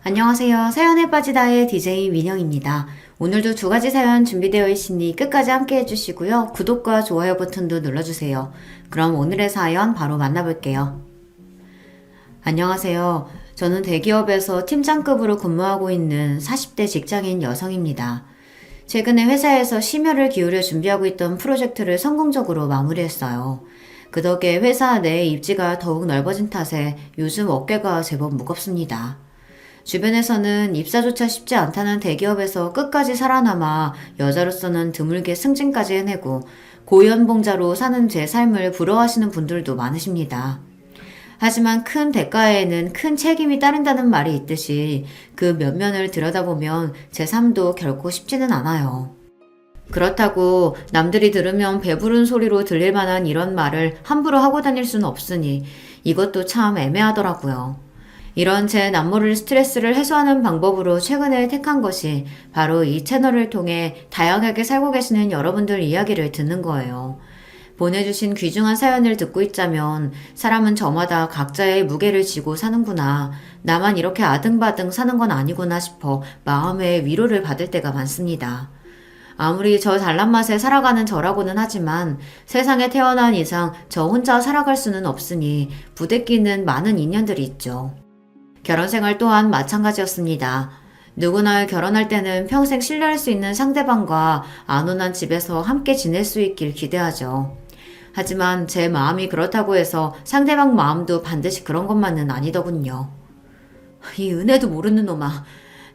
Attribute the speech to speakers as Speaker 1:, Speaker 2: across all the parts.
Speaker 1: 안녕하세요. 사연에 빠지다의 DJ 민영입니다. 오늘도 두 가지 사연 준비되어 있으니 끝까지 함께 해주시고요. 구독과 좋아요 버튼도 눌러주세요. 그럼 오늘의 사연 바로 만나볼게요. 안녕하세요. 저는 대기업에서 팀장급으로 근무하고 있는 40대 직장인 여성입니다. 최근에 회사에서 심혈을 기울여 준비하고 있던 프로젝트를 성공적으로 마무리했어요. 그 덕에 회사 내 입지가 더욱 넓어진 탓에 요즘 어깨가 제법 무겁습니다. 주변에서는 입사조차 쉽지 않다는 대기업에서 끝까지 살아남아 여자로서는 드물게 승진까지 해내고 고연봉자로 사는 제 삶을 부러워하시는 분들도 많으십니다. 하지만 큰 대가에는 큰 책임이 따른다는 말이 있듯이 그 면면을 들여다보면 제 삶도 결코 쉽지는 않아요. 그렇다고 남들이 들으면 배부른 소리로 들릴 만한 이런 말을 함부로 하고 다닐 수는 없으니 이것도 참 애매하더라고요. 이런 제 남모를 스트레스를 해소하는 방법으로 최근에 택한 것이 바로 이 채널을 통해 다양하게 살고 계시는 여러분들 이야기를 듣는 거예요. 보내주신 귀중한 사연을 듣고 있자면 사람은 저마다 각자의 무게를 지고 사는구나. 나만 이렇게 아등바등 사는 건 아니구나 싶어 마음의 위로를 받을 때가 많습니다. 아무리 저 잘난 맛에 살아가는 저라고는 하지만 세상에 태어난 이상 저 혼자 살아갈 수는 없으니 부대끼는 많은 인연들이 있죠. 결혼생활 또한 마찬가지였습니다. 누구나 결혼할 때는 평생 신뢰할 수 있는 상대방과 안온한 집에서 함께 지낼 수 있길 기대하죠. 하지만 제 마음이 그렇다고 해서 상대방 마음도 반드시 그런 것만은 아니더군요. 이 은혜도 모르는 놈아.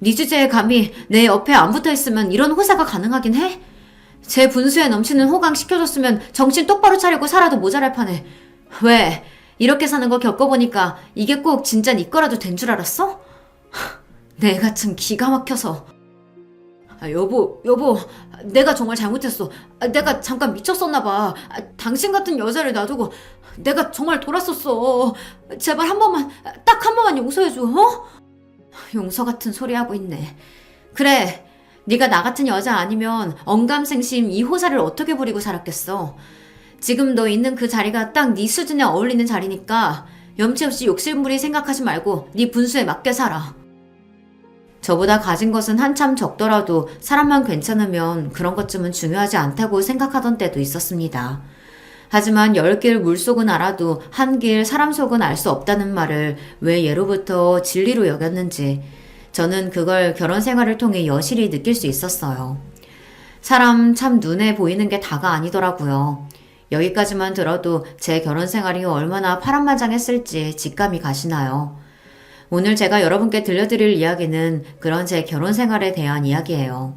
Speaker 1: 네 주제에 감히 내 옆에 안 붙어있으면 이런 호사가 가능하긴 해? 제 분수에 넘치는 호강 시켜줬으면 정신 똑바로 차리고 살아도 모자랄 판에. 왜? 이렇게 사는 거 겪어보니까 이게 꼭 진짜 네 거라도 된 줄 알았어? 내가 참 기가 막혀서. 여보, 내가 정말 잘못했어. 내가 잠깐 미쳤었나봐. 당신 같은 여자를 놔두고 내가 정말 돌았었어. 제발 한 번만, 딱 한 번만 용서해줘, 어? 용서 같은 소리 하고 있네. 그래, 네가 나 같은 여자 아니면 언감생심 이 호사를 어떻게 부리고 살았겠어. 지금 너 있는 그 자리가 딱 네 수준에 어울리는 자리니까 염치 없이 욕심부리 생각하지 말고 네 분수에 맞게 살아. 저보다 가진 것은 한참 적더라도 사람만 괜찮으면 그런 것쯤은 중요하지 않다고 생각하던 때도 있었습니다. 하지만 10길 물속은 알아도 한 길 사람 속은 알 수 없다는 말을 왜 예로부터 진리로 여겼는지 저는 그걸 결혼 생활을 통해 여실히 느낄 수 있었어요. 사람 참 눈에 보이는 게 다가 아니더라고요. 여기까지만 들어도 제 결혼 생활이 얼마나 파란만장했을지 직감이 가시나요? 오늘 제가 여러분께 들려드릴 이야기는 그런 제 결혼 생활에 대한 이야기예요.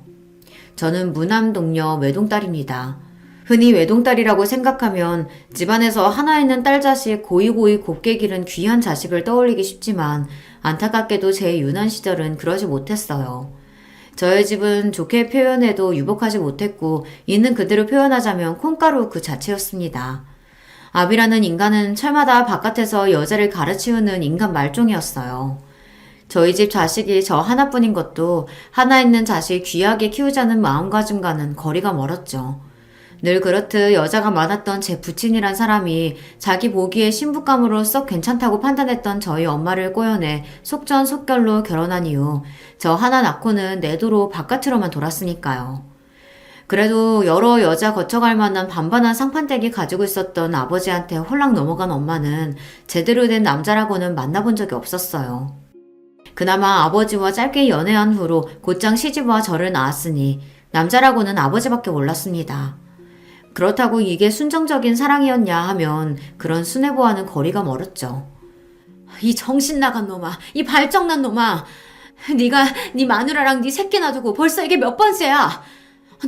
Speaker 1: 저는 무남 동녀 외동딸입니다. 흔히 외동딸이라고 생각하면 집안에서 하나 있는 딸 자식 고이고이 곱게 기른 귀한 자식을 떠올리기 쉽지만 안타깝게도 제 유난 시절은 그러지 못했어요. 저의 집은 좋게 표현해도 유복하지 못했고 있는 그대로 표현하자면 콩가루 그 자체였습니다. 아비라는 인간은 철마다 바깥에서 여자를 가르치우는 인간 말종이었어요. 저희 집 자식이 저 하나뿐인 것도 하나 있는 자식 귀하게 키우자는 마음가짐과는 거리가 멀었죠. 늘 그렇듯 여자가 많았던 제 부친이란 사람이 자기 보기에 신부감으로 썩 괜찮다고 판단했던 저희 엄마를 꼬여내 속전속결로 결혼한 이후 저 하나 낳고는 내도로 바깥으로만 돌았으니까요. 그래도 여러 여자 거쳐갈 만한 반반한 상판댁이 가지고 있었던 아버지한테 홀랑 넘어간 엄마는 제대로 된 남자라고는 만나본 적이 없었어요. 그나마 아버지와 짧게 연애한 후로 곧장 시집와 저를 낳았으니 남자라고는 아버지밖에 몰랐습니다. 그렇다고 이게 순정적인 사랑이었냐 하면 그런 순애보와는 거리가 멀었죠. 이 정신 나간 놈아, 이 발정난 놈아. 네가 네 마누라랑 네 새끼 놔두고 벌써 이게 몇 번째야.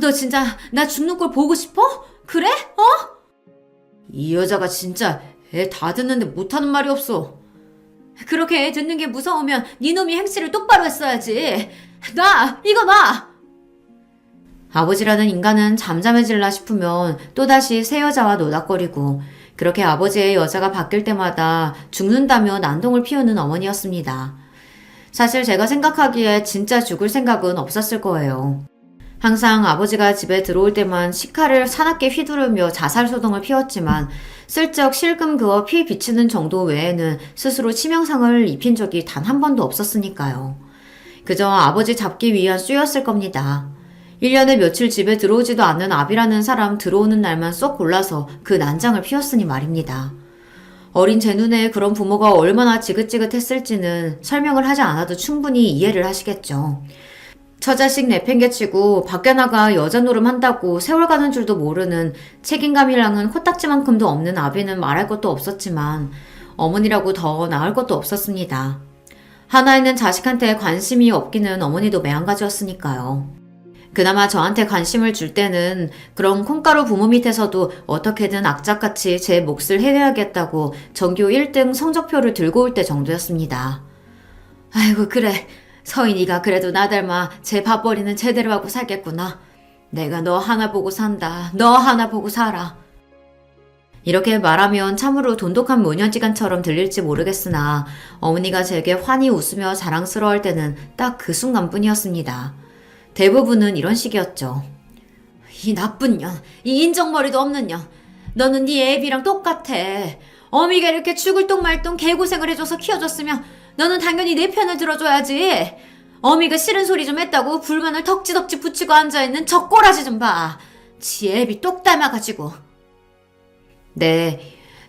Speaker 1: 너 진짜 나 죽는 걸 보고 싶어? 그래? 어? 이 여자가 진짜 애 다 듣는데 못하는 말이 없어. 그렇게 애 듣는 게 무서우면 네 놈이 행실을 똑바로 했어야지. 이거 놔! 아버지라는 인간은 잠잠해질라 싶으면 또다시 새 여자와 노닥거리고 그렇게 아버지의 여자가 바뀔 때마다 죽는다며 난동을 피우는 어머니였습니다. 사실 제가 생각하기에 진짜 죽을 생각은 없었을 거예요. 항상 아버지가 집에 들어올 때만 식칼을 사납게 휘두르며 자살소동을 피웠지만 슬쩍 실금 그어 피 비치는 정도 외에는 스스로 치명상을 입힌 적이 단 한 번도 없었으니까요. 그저 아버지 잡기 위한 쑤였을 겁니다. 1년에 며칠 집에 들어오지도 않는 아비라는 사람 들어오는 날만 쏙 골라서 그 난장을 피웠으니 말입니다. 어린 제 눈에 그런 부모가 얼마나 지긋지긋했을지는 설명을 하지 않아도 충분히 이해를 하시겠죠. 처자식 내팽개치고 밖에 나가 여자 노름 한다고 세월 가는 줄도 모르는 책임감이랑은 코딱지만큼도 없는 아비는 말할 것도 없었지만 어머니라고 더 나을 것도 없었습니다. 하나 있는 자식한테 관심이 없기는 어머니도 매한가지였으니까요. 그나마 저한테 관심을 줄 때는 그런 콩가루 부모 밑에서도 어떻게든 악착같이 제 몫을 해내야겠다고 전교 1등 성적표를 들고 올 때 정도였습니다. 아이고 그래. 서인이가 그래도 나 닮아 제 밥벌이는 제대로 하고 살겠구나. 내가 너 하나 보고 산다. 너 하나 보고 살아. 이렇게 말하면 참으로 돈독한 모녀지간처럼 들릴지 모르겠으나 어머니가 제게 환히 웃으며 자랑스러워할 때는 딱 그 순간뿐이었습니다. 대부분은 이런 식이었죠. 이 나쁜 년, 이 인정머리도 없는 년. 너는 네 애비랑 똑같아. 어미가 이렇게 죽을 똥 말 똥 개고생을 해줘서 키워줬으면 너는 당연히 내 편을 들어줘야지. 어미가 싫은 소리 좀 했다고 불만을 덕지덕지 붙이고 앉아있는 저 꼬라지 좀 봐. 지 애비 똑 닮아가지고. 네,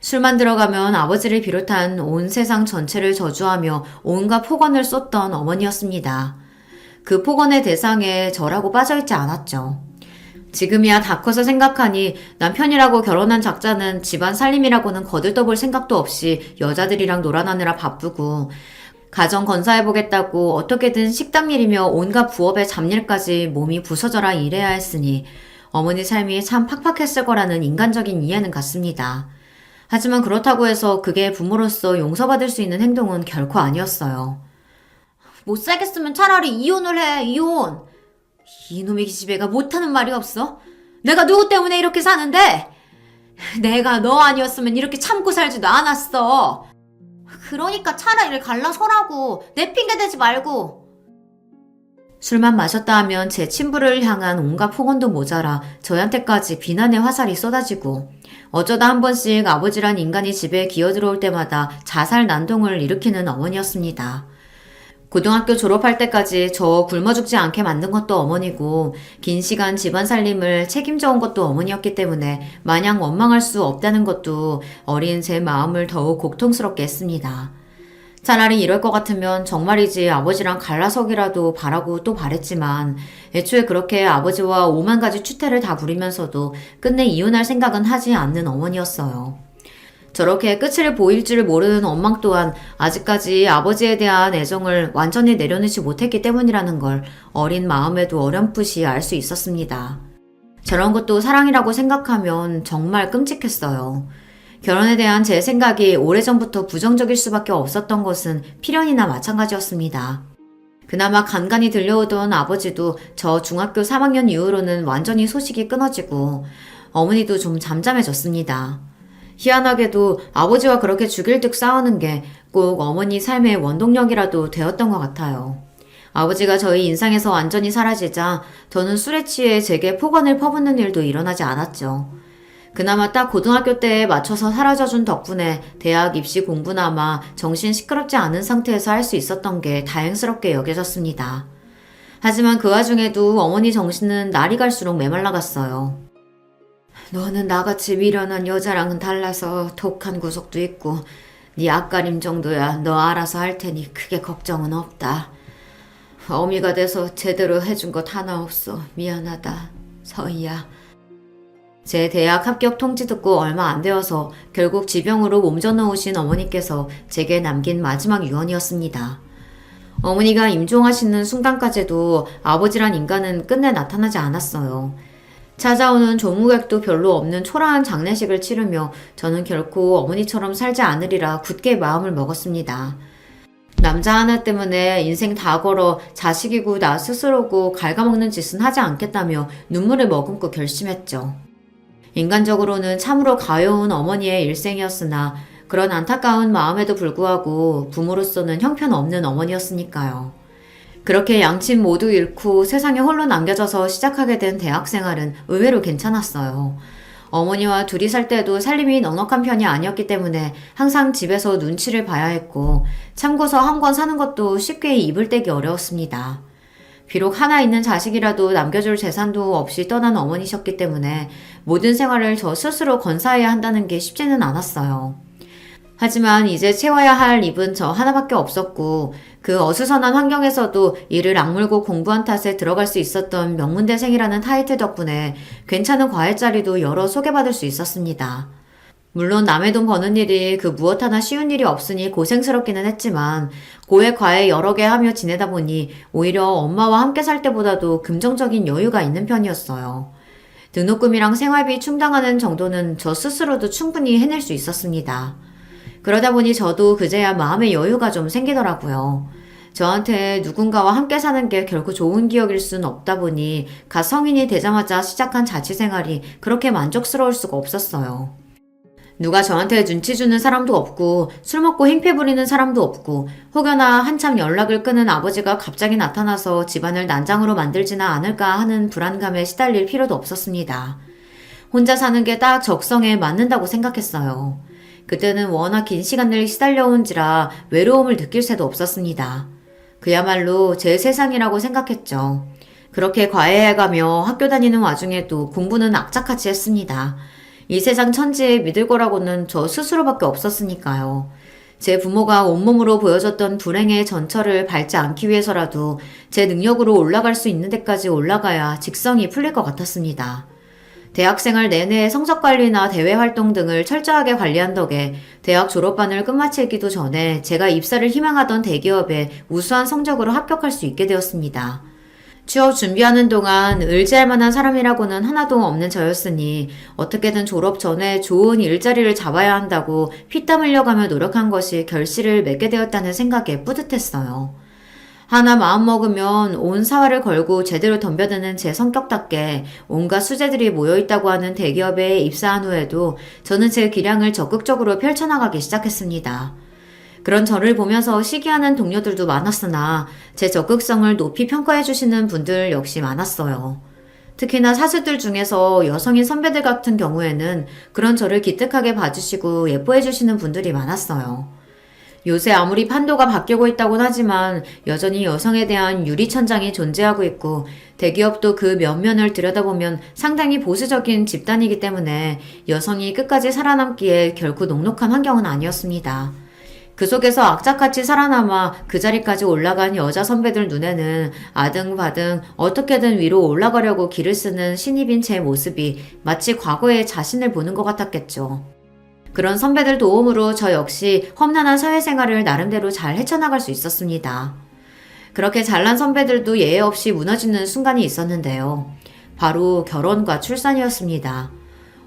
Speaker 1: 술만 들어가면 아버지를 비롯한 온 세상 전체를 저주하며 온갖 폭언을 쏟던 어머니였습니다. 그 폭언의 대상에 저라고 빠져있지 않았죠. 지금이야 다 커서 생각하니 남편이라고 결혼한 작자는 집안 살림이라고는 거들떠볼 생각도 없이 여자들이랑 놀아나느라 바쁘고 가정 건사해보겠다고 어떻게든 식당 일이며 온갖 부업의 잡일까지 몸이 부서져라 일해야 했으니 어머니 삶이 참 팍팍했을 거라는 인간적인 이해는 같습니다. 하지만 그렇다고 해서 그게 부모로서 용서받을 수 있는 행동은 결코 아니었어요. 못 살겠으면 차라리 이혼을 해, 이혼. 이놈의 기집애가 못하는 말이 없어? 내가 누구 때문에 이렇게 사는데? 내가 너 아니었으면 이렇게 참고 살지도 않았어. 그러니까 차라리 갈라서라고. 내 핑계 대지 말고. 술만 마셨다 하면 제 친부를 향한 온갖 폭언도 모자라 저한테까지 비난의 화살이 쏟아지고 어쩌다 한 번씩 아버지란 인간이 집에 기어들어올 때마다 자살 난동을 일으키는 어머니였습니다. 고등학교 졸업할 때까지 저 굶어 죽지 않게 만든 것도 어머니고 긴 시간 집안 살림을 책임져 온 것도 어머니였기 때문에 마냥 원망할 수 없다는 것도 어린 제 마음을 더욱 고통스럽게 했습니다. 차라리 이럴 것 같으면 정말이지 아버지랑 갈라서기라도 바라고 또 바랬지만 애초에 그렇게 아버지와 오만 가지 추태를 다 부리면서도 끝내 이혼할 생각은 하지 않는 어머니였어요. 저렇게 끝을 보일 줄 모르는 원망 또한 아직까지 아버지에 대한 애정을 완전히 내려놓지 못했기 때문이라는 걸 어린 마음에도 어렴풋이 알 수 있었습니다. 저런 것도 사랑이라고 생각하면 정말 끔찍했어요. 결혼에 대한 제 생각이 오래전부터 부정적일 수밖에 없었던 것은 필연이나 마찬가지였습니다. 그나마 간간히 들려오던 아버지도 저 중학교 3학년 이후로는 완전히 소식이 끊어지고 어머니도 좀 잠잠해졌습니다. 희한하게도 아버지와 그렇게 죽일 듯 싸우는 게 꼭 어머니 삶의 원동력이라도 되었던 것 같아요. 아버지가 저희 인상에서 완전히 사라지자 저는 술에 취해 제게 폭언을 퍼붓는 일도 일어나지 않았죠. 그나마 딱 고등학교 때에 맞춰서 사라져준 덕분에 대학 입시 공부나마 정신 시끄럽지 않은 상태에서 할 수 있었던 게 다행스럽게 여겨졌습니다. 하지만 그 와중에도 어머니 정신은 날이 갈수록 메말라갔어요. 너는 나같이 미련한 여자랑은 달라서 독한 구석도 있고 네 앞가림 정도야 너 알아서 할 테니 크게 걱정은 없다. 어미가 돼서 제대로 해준 것 하나 없어. 미안하다. 서희야. 제 대학 합격 통지 듣고 얼마 안 되어서 결국 지병으로 몸져 넣으신 어머니께서 제게 남긴 마지막 유언이었습니다. 어머니가 임종하시는 순간까지도 아버지란 인간은 끝내 나타나지 않았어요. 찾아오는 조무객도 별로 없는 초라한 장례식을 치르며 저는 결코 어머니처럼 살지 않으리라 굳게 마음을 먹었습니다. 남자 하나 때문에 인생 다 걸어 자식이고 나 스스로고 갉아먹는 짓은 하지 않겠다며 눈물을 머금고 결심했죠. 인간적으로는 참으로 가여운 어머니의 일생이었으나 그런 안타까운 마음에도 불구하고 부모로서는 형편없는 어머니였으니까요. 그렇게 양친 모두 잃고 세상에 홀로 남겨져서 시작하게 된 대학생활은 의외로 괜찮았어요. 어머니와 둘이 살 때도 살림이 넉넉한 편이 아니었기 때문에 항상 집에서 눈치를 봐야 했고, 참고서 한 권 사는 것도 쉽게 입을 떼기 어려웠습니다. 비록 하나 있는 자식이라도 남겨줄 재산도 없이 떠난 어머니셨기 때문에 모든 생활을 저 스스로 건사해야 한다는 게 쉽지는 않았어요. 하지만 이제 채워야 할 입은 저 하나밖에 없었고, 그 어수선한 환경에서도 이를 악물고 공부한 탓에 들어갈 수 있었던 명문대생이라는 타이틀 덕분에 괜찮은 과외자리도 여러 소개받을 수 있었습니다. 물론 남의 돈 버는 일이 그 무엇 하나 쉬운 일이 없으니 고생스럽기는 했지만, 고액 과외 여러 개 하며 지내다 보니 오히려 엄마와 함께 살 때보다도 긍정적인 여유가 있는 편이었어요. 등록금이랑 생활비 충당하는 정도는 저 스스로도 충분히 해낼 수 있었습니다. 그러다 보니 저도 그제야 마음의 여유가 좀 생기더라고요. 저한테 누군가와 함께 사는 게 결코 좋은 기억일 순 없다 보니 갓 성인이 되자마자 시작한 자취생활이 그렇게 만족스러울 수가 없었어요. 누가 저한테 눈치 주는 사람도 없고 술 먹고 행패 부리는 사람도 없고 혹여나 한참 연락을 끊은 아버지가 갑자기 나타나서 집안을 난장으로 만들지나 않을까 하는 불안감에 시달릴 필요도 없었습니다. 혼자 사는 게 딱 적성에 맞는다고 생각했어요. 그때는 워낙 긴 시간을 시달려온지라 외로움을 느낄 새도 없었습니다. 그야말로 제 세상이라고 생각했죠. 그렇게 과외해가며 학교 다니는 와중에도 공부는 악착같이 했습니다. 이 세상 천지에 믿을 거라고는 저 스스로밖에 없었으니까요. 제 부모가 온몸으로 보여줬던 불행의 전철을 밟지 않기 위해서라도 제 능력으로 올라갈 수 있는 데까지 올라가야 직성이 풀릴 것 같았습니다. 대학생활 내내 성적관리나 대외활동 등을 철저하게 관리한 덕에 대학 졸업반을 끝마치기도 전에 제가 입사를 희망하던 대기업에 우수한 성적으로 합격할 수 있게 되었습니다. 취업 준비하는 동안 의지할 만한 사람이라고는 하나도 없는 저였으니 어떻게든 졸업 전에 좋은 일자리를 잡아야 한다고 피땀 흘려가며 노력한 것이 결실을 맺게 되었다는 생각에 뿌듯했어요. 하나 마음먹으면 온 사활을 걸고 제대로 덤벼드는 제 성격답게 온갖 수재들이 모여있다고 하는 대기업에 입사한 후에도 저는 제 기량을 적극적으로 펼쳐나가기 시작했습니다. 그런 저를 보면서 시기하는 동료들도 많았으나 제 적극성을 높이 평가해주시는 분들 역시 많았어요. 특히나 사수들 중에서 여성인 선배들 같은 경우에는 그런 저를 기특하게 봐주시고 예뻐해주시는 분들이 많았어요. 요새 아무리 판도가 바뀌고 있다곤 하지만 여전히 여성에 대한 유리천장이 존재하고 있고 대기업도 그 면면을 들여다보면 상당히 보수적인 집단이기 때문에 여성이 끝까지 살아남기에 결코 녹록한 환경은 아니었습니다. 그 속에서 악착같이 살아남아 그 자리까지 올라간 여자 선배들 눈에는 아등바등 어떻게든 위로 올라가려고 길을 쓰는 신입인 제 모습이 마치 과거의 자신을 보는 것 같았겠죠. 그런 선배들 도움으로 저 역시 험난한 사회생활을 나름대로 잘 헤쳐나갈 수 있었습니다. 그렇게 잘난 선배들도 예외 없이 무너지는 순간이 있었는데요. 바로 결혼과 출산이었습니다.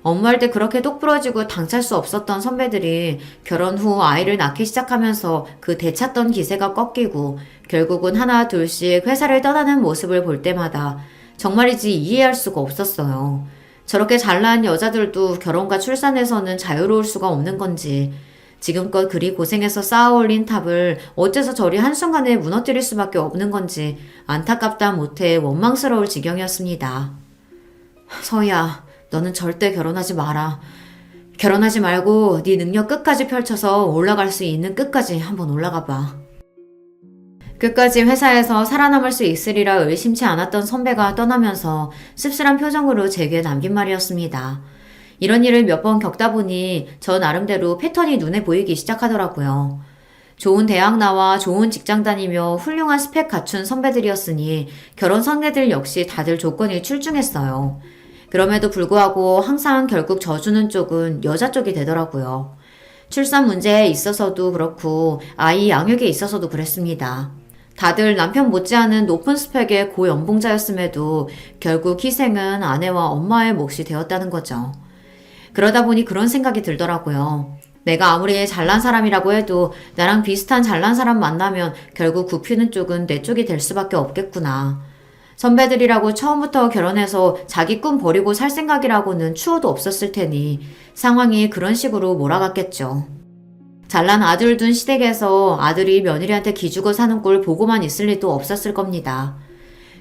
Speaker 1: 업무할 때 그렇게 똑부러지고 당찰 수 없었던 선배들이 결혼 후 아이를 낳기 시작하면서 그 되찾던 기세가 꺾이고 결국은 하나 둘씩 회사를 떠나는 모습을 볼 때마다 정말이지 이해할 수가 없었어요. 저렇게 잘난 여자들도 결혼과 출산에서는 자유로울 수가 없는 건지 지금껏 그리 고생해서 쌓아올린 탑을 어째서 저리 한순간에 무너뜨릴 수밖에 없는 건지 안타깝다 못해 원망스러울 지경이었습니다. 서희야, 너는 절대 결혼하지 마라. 결혼하지 말고 네 능력 끝까지 펼쳐서 올라갈 수 있는 끝까지 한번 올라가 봐. 끝까지 회사에서 살아남을 수 있으리라 의심치 않았던 선배가 떠나면서 씁쓸한 표정으로 제게 남긴 말이었습니다. 이런 일을 몇 번 겪다 보니 저 나름대로 패턴이 눈에 보이기 시작하더라고요. 좋은 대학 나와 좋은 직장 다니며 훌륭한 스펙 갖춘 선배들이었으니 결혼 선배들 역시 다들 조건이 출중했어요. 그럼에도 불구하고 항상 결국 져주는 쪽은 여자 쪽이 되더라고요. 출산 문제에 있어서도 그렇고 아이 양육에 있어서도 그랬습니다. 다들 남편 못지않은 높은 스펙의 고연봉자였음에도 결국 희생은 아내와 엄마의 몫이 되었다는 거죠. 그러다 보니 그런 생각이 들더라고요. 내가 아무리 잘난 사람이라고 해도 나랑 비슷한 잘난 사람 만나면 결국 굽히는 쪽은 내 쪽이 될 수밖에 없겠구나. 선배들이라고 처음부터 결혼해서 자기 꿈 버리고 살 생각이라고는 추호도 없었을 테니 상황이 그런 식으로 몰아갔겠죠. 잘난 아들 둔 시댁에서 아들이 며느리한테 기주고 사는 꼴 보고만 있을 리도 없었을 겁니다.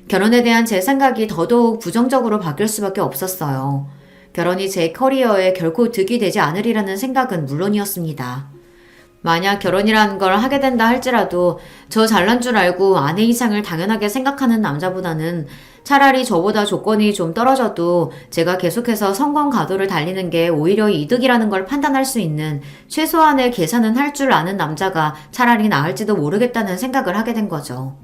Speaker 1: 결혼에 대한 제 생각이 더더욱 부정적으로 바뀔 수밖에 없었어요. 결혼이 제 커리어에 결코 득이 되지 않으리라는 생각은 물론이었습니다. 만약 결혼이라는 걸 하게 된다 할지라도 저 잘난 줄 알고 아내 이상을 당연하게 생각하는 남자보다는 차라리 저보다 조건이 좀 떨어져도 제가 계속해서 성공 가도를 달리는 게 오히려 이득이라는 걸 판단할 수 있는 최소한의 계산은 할 줄 아는 남자가 차라리 나을지도 모르겠다는 생각을 하게 된 거죠.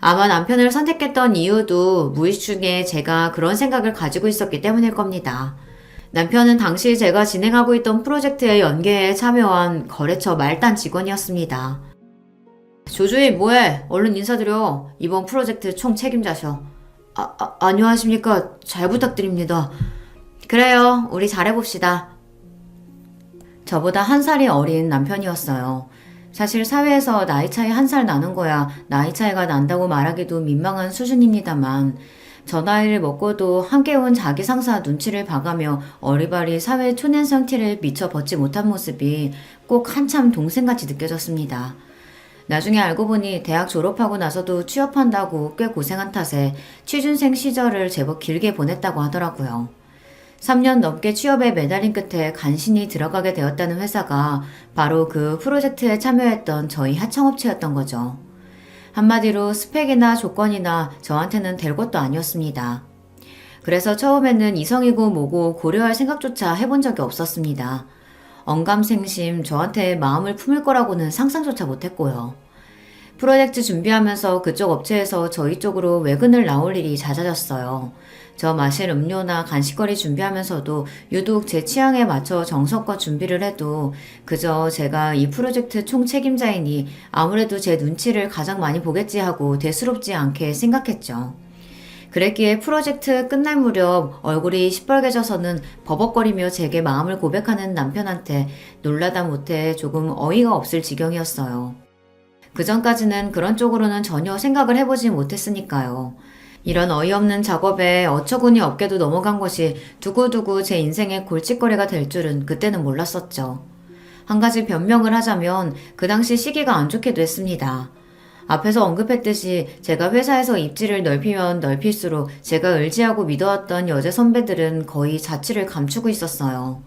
Speaker 1: 아마 남편을 선택했던 이유도 무의식 중에 제가 그런 생각을 가지고 있었기 때문일 겁니다. 남편은 당시 제가 진행하고 있던 프로젝트의 연계에 참여한 거래처 말단 직원이었습니다. 조주임 뭐해? 얼른 인사드려. 이번 프로젝트 총 책임자셔. 안녕하십니까. 잘 부탁드립니다. 그래요. 우리 잘해봅시다. 저보다 한 살이 어린 남편이었어요. 사실 사회에서 나이 차이 한 살 나는 거야 나이 차이가 난다고 말하기도 민망한 수준입니다만 저 나이를 먹고도 함께 온 자기 상사 눈치를 봐가며 어리바리 사회 초년생 티를 미처 벗지 못한 모습이 꼭 한참 동생같이 느껴졌습니다. 나중에 알고 보니 대학 졸업하고 나서도 취업한다고 꽤 고생한 탓에 취준생 시절을 제법 길게 보냈다고 하더라고요. 3년 넘게 취업에 매달린 끝에 간신히 들어가게 되었다는 회사가 바로 그 프로젝트에 참여했던 저희 하청업체였던 거죠. 한마디로 스펙이나 조건이나 저한테는 될 것도 아니었습니다. 그래서 처음에는 이성이고 뭐고 고려할 생각조차 해본 적이 없었습니다. 언감생심 저한테 마음을 품을 거라고는 상상조차 못했고요. 프로젝트 준비하면서 그쪽 업체에서 저희 쪽으로 외근을 나올 일이 잦아졌어요. 저 마실 음료나 간식거리 준비하면서도 유독 제 취향에 맞춰 정성껏 준비를 해도 그저 제가 이 프로젝트 총 책임자이니 아무래도 제 눈치를 가장 많이 보겠지 하고 대수롭지 않게 생각했죠. 그랬기에 프로젝트 끝날 무렵 얼굴이 시뻘개져서는 버벅거리며 제게 마음을 고백하는 남편한테 놀라다 못해 조금 어이가 없을 지경이었어요. 그전까지는 그런 쪽으로는 전혀 생각을 해보지 못했으니까요. 이런 어이없는 작업에 어처구니 없게도 넘어간 것이 두고두고 제 인생의 골칫거리가 될 줄은 그때는 몰랐었죠. 한 가지 변명을 하자면 그 당시 시기가 안 좋기도 했습니다. 앞에서 언급했듯이 제가 회사에서 입지를 넓히면 넓힐수록 제가 의지하고 믿어왔던 여자 선배들은 거의 자취를 감추고 있었어요.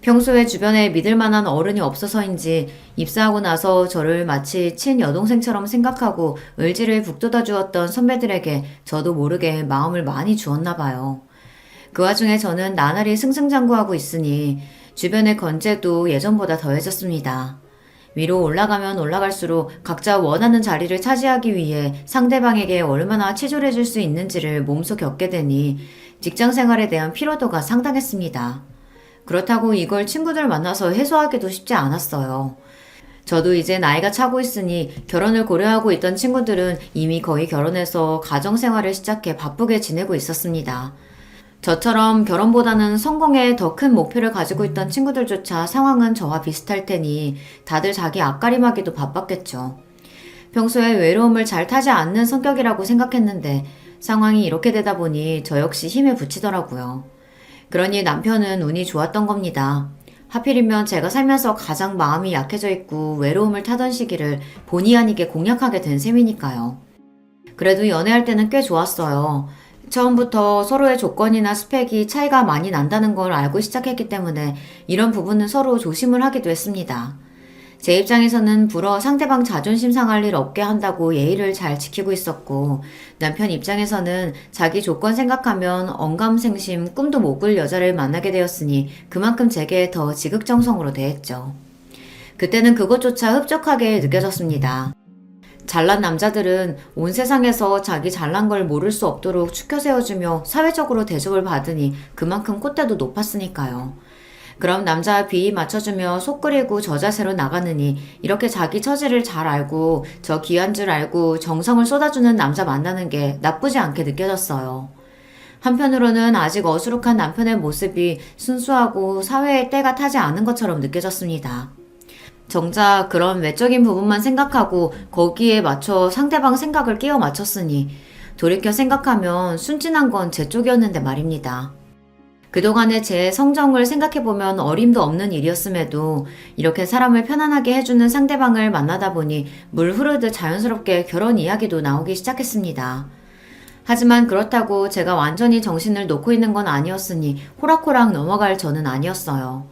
Speaker 1: 평소에 주변에 믿을 만한 어른이 없어서인지 입사하고 나서 저를 마치 친여동생처럼 생각하고 의지를 북돋아 주었던 선배들에게 저도 모르게 마음을 많이 주었나 봐요. 그 와중에 저는 나날이 승승장구하고 있으니 주변의 건재도 예전보다 더해졌습니다. 위로 올라가면 올라갈수록 각자 원하는 자리를 차지하기 위해 상대방에게 얼마나 치졸해 줄 수 있는지를 몸소 겪게 되니 직장 생활에 대한 피로도가 상당했습니다. 그렇다고 이걸 친구들 만나서 해소하기도 쉽지 않았어요. 저도 이제 나이가 차고 있으니 결혼을 고려하고 있던 친구들은 이미 거의 결혼해서 가정생활을 시작해 바쁘게 지내고 있었습니다. 저처럼 결혼보다는 성공에 더 큰 목표를 가지고 있던 친구들조차 상황은 저와 비슷할 테니 다들 자기 앞가림하기도 바빴겠죠. 평소에 외로움을 잘 타지 않는 성격이라고 생각했는데 상황이 이렇게 되다 보니 저 역시 힘에 부치더라고요. 그러니 남편은 운이 좋았던 겁니다. 하필이면 제가 살면서 가장 마음이 약해져 있고 외로움을 타던 시기를 본의 아니게 공략하게 된 셈이니까요. 그래도 연애할 때는 꽤 좋았어요. 처음부터 서로의 조건이나 스펙이 차이가 많이 난다는 걸 알고 시작했기 때문에 이런 부분은 서로 조심을 하기도 했습니다. 제 입장에서는 불어 상대방 자존심 상할 일 없게 한다고 예의를 잘 지키고 있었고 남편 입장에서는 자기 조건 생각하면 언감생심 꿈도 못 꿀 여자를 만나게 되었으니 그만큼 제게 더 지극정성으로 대했죠. 그때는 그것조차 흡족하게 느껴졌습니다. 잘난 남자들은 온 세상에서 자기 잘난 걸 모를 수 없도록 추켜 세워주며 사회적으로 대접을 받으니 그만큼 콧대도 높았으니까요. 그럼 남자 비위 맞춰주며 속 끓이고 저 자세로 나가느니 이렇게 자기 처지를 잘 알고 저 귀한 줄 알고 정성을 쏟아주는 남자 만나는 게 나쁘지 않게 느껴졌어요. 한편으로는 아직 어수룩한 남편의 모습이 순수하고 사회의 때가 타지 않은 것처럼 느껴졌습니다. 정작 그런 외적인 부분만 생각하고 거기에 맞춰 상대방 생각을 끼워 맞췄으니 돌이켜 생각하면 순진한 건 제 쪽이었는데 말입니다. 그동안의 제 성정을 생각해보면 어림도 없는 일이었음에도 이렇게 사람을 편안하게 해주는 상대방을 만나다 보니 물 흐르듯 자연스럽게 결혼 이야기도 나오기 시작했습니다. 하지만 그렇다고 제가 완전히 정신을 놓고 있는 건 아니었으니 호락호락 넘어갈 저는 아니었어요.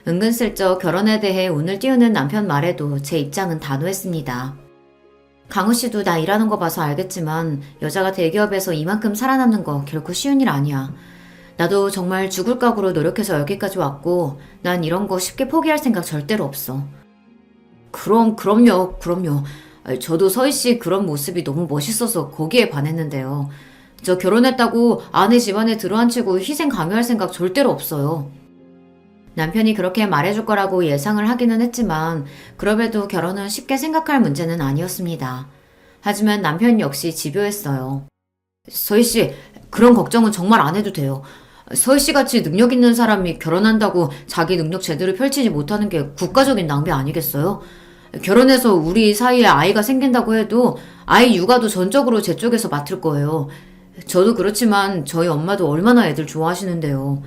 Speaker 1: 은근슬쩍 결혼에 대해 운을 띄우는 남편 말에도 제 입장은 단호했습니다. 강우 씨도 나 일하는 거 봐서 알겠지만 여자가 대기업에서 이만큼 살아남는 거 결코 쉬운 일 아니야. 나도 정말 죽을 각오로 노력해서 여기까지 왔고 난 이런 거 쉽게 포기할 생각 절대로 없어. 그럼요. 저도 서희 씨 그런 모습이 너무 멋있어서 거기에 반했는데요. 저 결혼했다고 아내 집안에 들어앉히고 희생 강요할 생각 절대로 없어요. 남편이 그렇게 말해줄 거라고 예상을 하기는 했지만 그럼에도 결혼은 쉽게 생각할 문제는 아니었습니다. 하지만 남편 역시 집요했어요. 서희 씨, 그런 걱정은 정말 안 해도 돼요. 서희 씨 같이 능력 있는 사람이 결혼한다고 자기 능력 제대로 펼치지 못하는 게 국가적인 낭비 아니겠어요? 결혼해서 우리 사이에 아이가 생긴다고 해도 아이 육아도 전적으로 제 쪽에서 맡을 거예요. 저도 그렇지만 저희 엄마도 얼마나 애들 좋아하시는데요.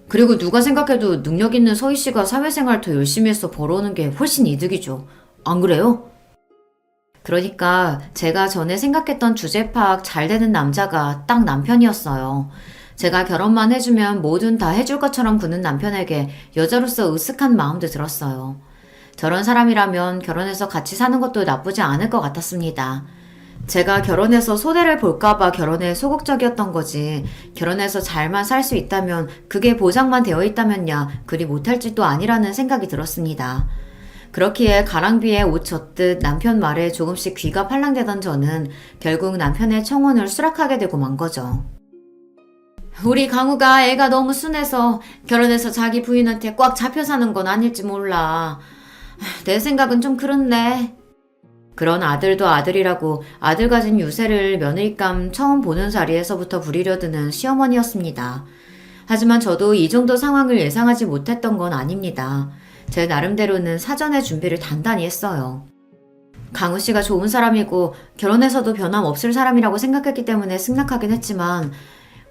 Speaker 1: 그리고 누가 생각해도 능력 있는 서희 씨가 사회생활 더 열심히 해서 벌어오는 게 훨씬 이득이죠. 안 그래요? 그러니까 제가 전에 생각했던 주제 파악 잘 되는 남자가 딱 남편이었어요. 제가 결혼만 해주면 뭐든 다 해줄 것처럼 구는 남편에게 여자로서 으쓱한 마음도 들었어요. 저런 사람이라면 결혼해서 같이 사는 것도 나쁘지 않을 것 같았습니다. 제가 결혼해서 소대를 볼까봐 결혼에 소극적이었던 거지, 결혼해서 잘만 살 수 있다면 그게 보장만 되어 있다면야 그리 못할 짓도 아니라는 생각이 들었습니다. 그렇기에 가랑비에 옷 젖듯 남편 말에 조금씩 귀가 팔랑대던 저는 결국 남편의 청혼을 수락하게 되고 만 거죠. 우리 강우가 애가 너무 순해서 결혼해서 자기 부인한테 꽉 잡혀 사는 건 아닐지 몰라. 내 생각은 좀 그렇네. 그런 아들도 아들이라고 아들 가진 유세를 며느리감 처음 보는 자리에서부터 부리려드는 시어머니였습니다. 하지만 저도 이 정도 상황을 예상하지 못했던 건 아닙니다. 제 나름대로는 사전에 준비를 단단히 했어요. 강우 씨가 좋은 사람이고 결혼해서도 변함없을 사람이라고 생각했기 때문에 승낙하긴 했지만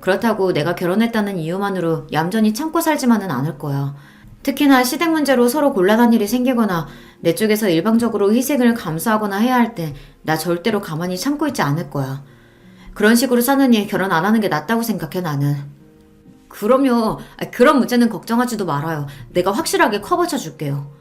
Speaker 1: 그렇다고 내가 결혼했다는 이유만으로 얌전히 참고 살지만은 않을 거야. 특히나 시댁 문제로 서로 곤란한 일이 생기거나 내 쪽에서 일방적으로 희생을 감수하거나 해야 할 때 나 절대로 가만히 참고 있지 않을 거야. 그런 식으로 사느니 결혼 안 하는 게 낫다고 생각해 나는. 그럼요. 그런 문제는 걱정하지도 말아요. 내가 확실하게 커버쳐 줄게요.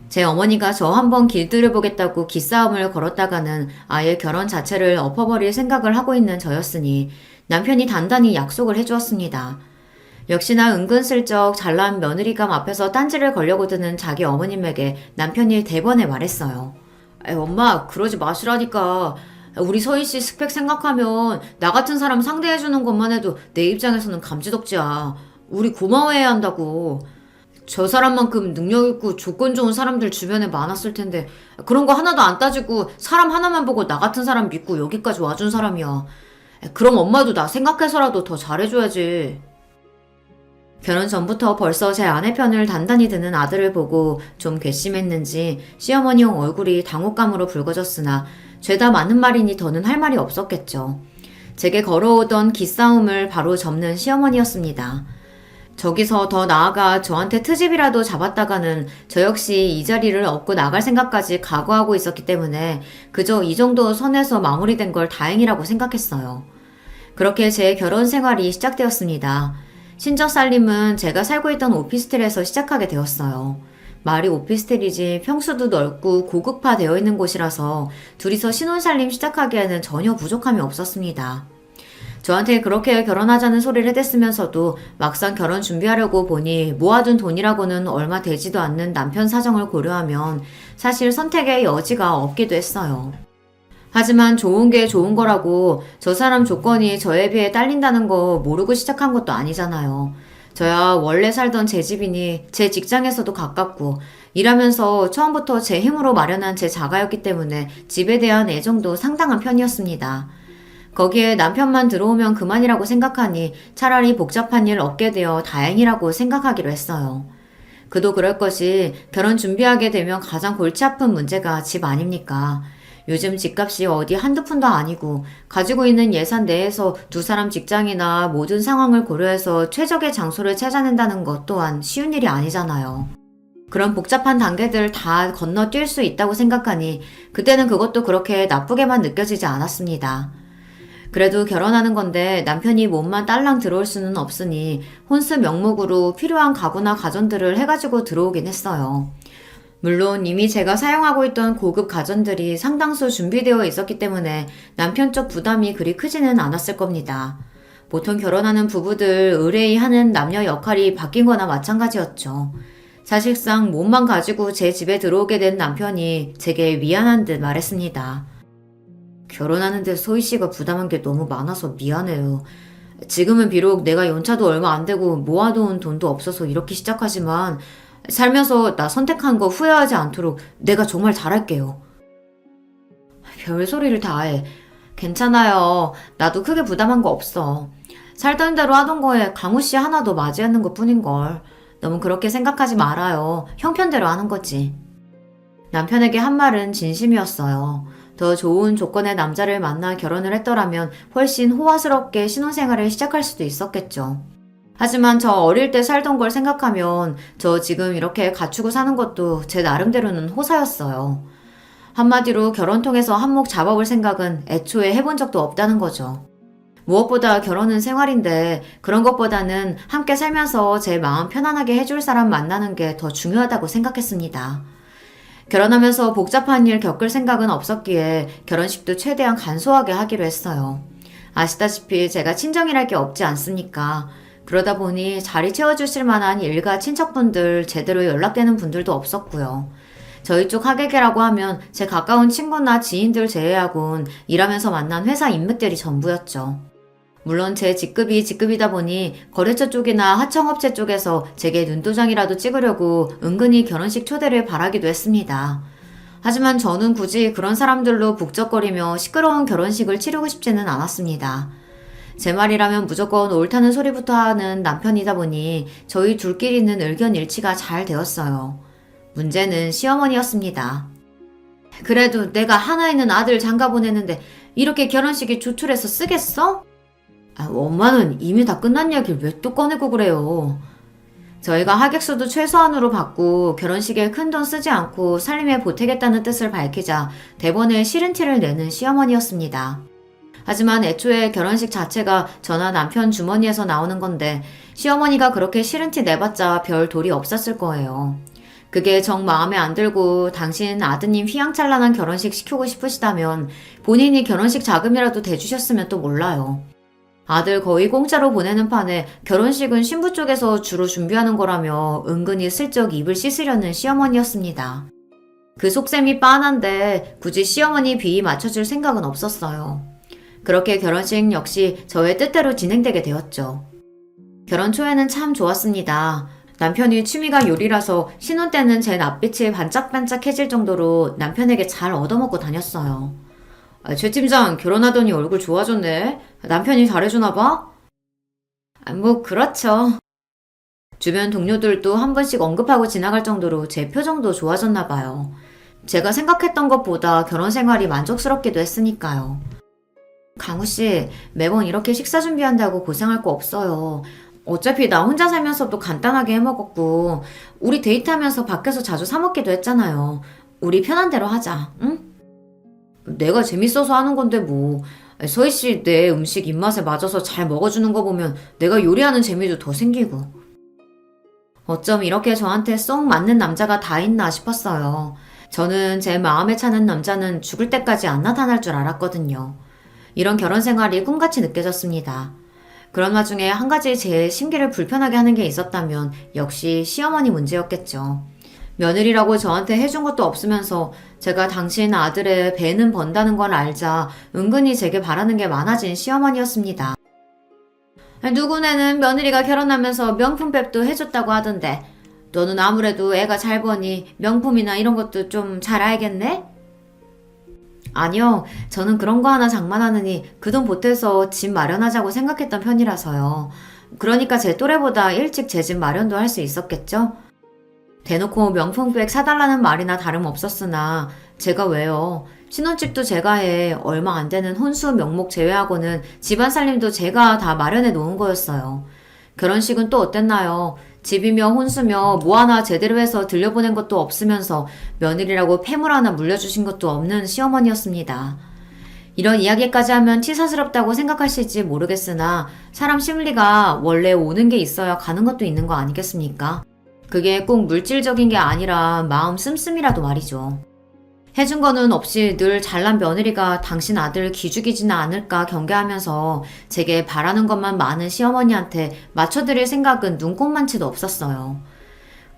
Speaker 1: 제 어머니가 저 한번 길들여보겠다고 기싸움을 걸었다가는 아예 결혼 자체를 엎어버릴 생각을 하고 있는 저였으니 남편이 단단히 약속을 해주었습니다. 역시나 은근슬쩍 잘난 며느리감 앞에서 딴지를 걸려고 드는 자기 어머님에게 남편이 대번에 말했어요. 엄마 그러지 마시라니까. 우리 서희 씨 스펙 생각하면 나 같은 사람 상대해주는 것만 해도 내 입장에서는 감지덕지야. 우리 고마워해야 한다고. 저 사람만큼 능력 있고 조건 좋은 사람들 주변에 많았을 텐데 그런 거 하나도 안 따지고 사람 하나만 보고 나 같은 사람 믿고 여기까지 와준 사람이야. 그럼 엄마도 나 생각해서라도 더 잘해줘야지. 결혼 전부터 벌써 제 아내 편을 단단히 드는 아들을 보고 좀 괘씸했는지 시어머니용 얼굴이 당혹감으로 붉어졌으나 죄다 맞는 말이니 더는 할 말이 없었겠죠. 제게 걸어오던 기싸움을 바로 접는 시어머니였습니다. 저기서 더 나아가 저한테 트집이라도 잡았다가는 저 역시 이 자리를 얻고 나갈 생각까지 각오하고 있었기 때문에 그저 이 정도 선에서 마무리된 걸 다행이라고 생각했어요. 그렇게 제 결혼 생활이 시작되었습니다. 친정 살림은 제가 살고 있던 오피스텔에서 시작하게 되었어요. 말이 오피스텔이지 평수도 넓고 고급화되어 있는 곳이라서 둘이서 신혼살림 시작하기에는 전혀 부족함이 없었습니다. 저한테 그렇게 결혼하자는 소리를 해댔으면서도 막상 결혼 준비하려고 보니 모아둔 돈이라고는 얼마 되지도 않는 남편 사정을 고려하면 사실 선택의 여지가 없기도 했어요. 하지만 좋은 게 좋은 거라고 저 사람 조건이 저에 비해 딸린다는 거 모르고 시작한 것도 아니잖아요. 저야 원래 살던 제 집이니 제 직장에서도 가깝고 일하면서 처음부터 제 힘으로 마련한 제 자가였기 때문에 집에 대한 애정도 상당한 편이었습니다. 거기에 남편만 들어오면 그만이라고 생각하니 차라리 복잡한 일 없게 되어 다행이라고 생각하기로 했어요. 그도 그럴 것이 결혼 준비하게 되면 가장 골치 아픈 문제가 집 아닙니까? 요즘 집값이 어디 한두 푼도 아니고 가지고 있는 예산 내에서 두 사람 직장이나 모든 상황을 고려해서 최적의 장소를 찾아낸다는 것 또한 쉬운 일이 아니잖아요. 그런 복잡한 단계들 다 건너뛸 수 있다고 생각하니 그때는 그것도 그렇게 나쁘게만 느껴지지 않았습니다. 그래도 결혼하는 건데 남편이 몸만 딸랑 들어올 수는 없으니 혼수 명목으로 필요한 가구나 가전들을 해가지고 들어오긴 했어요. 물론 이미 제가 사용하고 있던 고급 가전들이 상당수 준비되어 있었기 때문에 남편 쪽 부담이 그리 크지는 않았을 겁니다. 보통 결혼하는 부부들 의뢰하는 남녀 역할이 바뀐 거나 마찬가지였죠. 사실상 몸만 가지고 제 집에 들어오게 된 남편이 제게 미안한 듯 말했습니다. 결혼하는데 소희 씨가 부담한 게 너무 많아서 미안해요. 지금은 비록 내가 연차도 얼마 안 되고 모아놓은 돈도 없어서 이렇게 시작하지만 살면서 나 선택한 거 후회하지 않도록 내가 정말 잘할게요. 별소리를 다 해. 괜찮아요. 나도 크게 부담한 거 없어. 살던 대로 하던 거에 강우 씨 하나 더 맞이하는 것 뿐인걸. 너무 그렇게 생각하지 말아요. 형편대로 하는 거지. 남편에게 한 말은 진심이었어요. 더 좋은 조건의 남자를 만나 결혼을 했더라면 훨씬 호화스럽게 신혼생활을 시작할 수도 있었겠죠. 하지만 저 어릴 때 살던 걸 생각하면 저 지금 이렇게 갖추고 사는 것도 제 나름대로는 호사였어요. 한마디로 결혼 통해서 한몫 잡아볼 생각은 애초에 해본 적도 없다는 거죠. 무엇보다 결혼은 생활인데 그런 것보다는 함께 살면서 제 마음 편안하게 해줄 사람 만나는 게 더 중요하다고 생각했습니다. 결혼하면서 복잡한 일 겪을 생각은 없었기에 결혼식도 최대한 간소하게 하기로 했어요. 아시다시피 제가 친정이랄 게 없지 않습니까? 그러다 보니 자리 채워주실 만한 일가 친척분들 제대로 연락되는 분들도 없었고요. 저희 쪽 하객이라고 하면 제 가까운 친구나 지인들 제외하곤 일하면서 만난 회사 인맥들이 전부였죠. 물론 제 직급이다 보니 거래처 쪽이나 하청업체 쪽에서 제게 눈도장이라도 찍으려고 은근히 결혼식 초대를 바라기도 했습니다. 하지만 저는 굳이 그런 사람들로 북적거리며 시끄러운 결혼식을 치르고 싶지는 않았습니다. 제 말이라면 무조건 옳다는 소리부터 하는 남편이다 보니 저희 둘끼리는 의견 일치가 잘 되었어요. 문제는 시어머니였습니다. 그래도 내가 하나 있는 아들 장가 보내는데 이렇게 결혼식에 조출해서 쓰겠어? 엄마는 이미 다 끝난 이야기를 왜 또 꺼내고 그래요. 저희가 하객수도 최소한으로 받고 결혼식에 큰돈 쓰지 않고 살림에 보태겠다는 뜻을 밝히자 대번에 싫은 티를 내는 시어머니였습니다. 하지만 애초에 결혼식 자체가 저나 남편 주머니에서 나오는 건데 시어머니가 그렇게 싫은 티 내봤자 별 도리 없었을 거예요. 그게 정 마음에 안 들고 당신 아드님 휘황찬란한 결혼식 시키고 싶으시다면 본인이 결혼식 자금이라도 대주셨으면 또 몰라요. 아들 거의 공짜로 보내는 판에 결혼식은 신부 쪽에서 주로 준비하는 거라며 은근히 슬쩍 입을 씻으려는 시어머니였습니다. 그 속셈이 빤한데 굳이 시어머니 비위 맞춰줄 생각은 없었어요. 그렇게 결혼식 역시 저의 뜻대로 진행되게 되었죠. 결혼 초에는 참 좋았습니다. 남편이 취미가 요리라서 신혼 때는 제 낯빛이 반짝반짝해질 정도로 남편에게 잘 얻어먹고 다녔어요. 최 팀장 결혼하더니 얼굴 좋아졌네. 남편이 잘해주나 봐? 뭐 그렇죠. 주변 동료들도 한 번씩 언급하고 지나갈 정도로 제 표정도 좋아졌나 봐요. 제가 생각했던 것보다 결혼 생활이 만족스럽기도 했으니까요. 강우씨, 매번 이렇게 식사 준비한다고 고생할 거 없어요. 어차피 나 혼자 살면서도 간단하게 해먹었고 우리 데이트하면서 밖에서 자주 사 먹기도 했잖아요. 우리 편한 대로 하자, 응? 내가 재밌어서 하는 건데 뭐. 서희씨 내 음식 입맛에 맞아서 잘 먹어주는 거 보면 내가 요리하는 재미도 더 생기고. 어쩜 이렇게 저한테 쏙 맞는 남자가 다 있나 싶었어요. 저는 제 마음에 차는 남자는 죽을 때까지 안 나타날 줄 알았거든요. 이런 결혼 생활이 꿈같이 느껴졌습니다. 그런 와중에 한 가지 제 심기를 불편하게 하는 게 있었다면 역시 시어머니 문제였겠죠. 며느리라고 저한테 해준 것도 없으면서 제가 당신 아들의 배는 번다는 걸 알자 은근히 제게 바라는 게 많아진 시어머니였습니다. 누구네는 며느리가 결혼하면서 명품백도 해줬다고 하던데 너는 아무래도 애가 잘 버니 명품이나 이런 것도 좀 잘 알겠네? 아니요. 저는 그런 거 하나 장만하느니 그 돈 보태서 집 마련하자고 생각했던 편이라서요. 그러니까 제 또래보다 일찍 제 집 마련도 할 수 있었겠죠? 대놓고 명품백 사달라는 말이나 다름없었으나 제가 왜요? 신혼집도 제가 해 얼마 안 되는 혼수 명목 제외하고는 집안 살림도 제가 다 마련해 놓은 거였어요. 결혼식은 또 어땠나요? 집이며 혼수며 뭐 하나 제대로 해서 들려보낸 것도 없으면서 며느리라고 폐물 하나 물려주신 것도 없는 시어머니였습니다. 이런 이야기까지 하면 치사스럽다고 생각하실지 모르겠으나 사람 심리가 원래 오는 게 있어야 가는 것도 있는 거 아니겠습니까? 그게 꼭 물질적인 게 아니라 마음 씀씀이라도 말이죠. 해준 거는 없이 늘 잘난 며느리가 당신 아들 기죽이지는 않을까 경계하면서 제게 바라는 것만 많은 시어머니한테 맞춰드릴 생각은 눈꼽만치도 없었어요.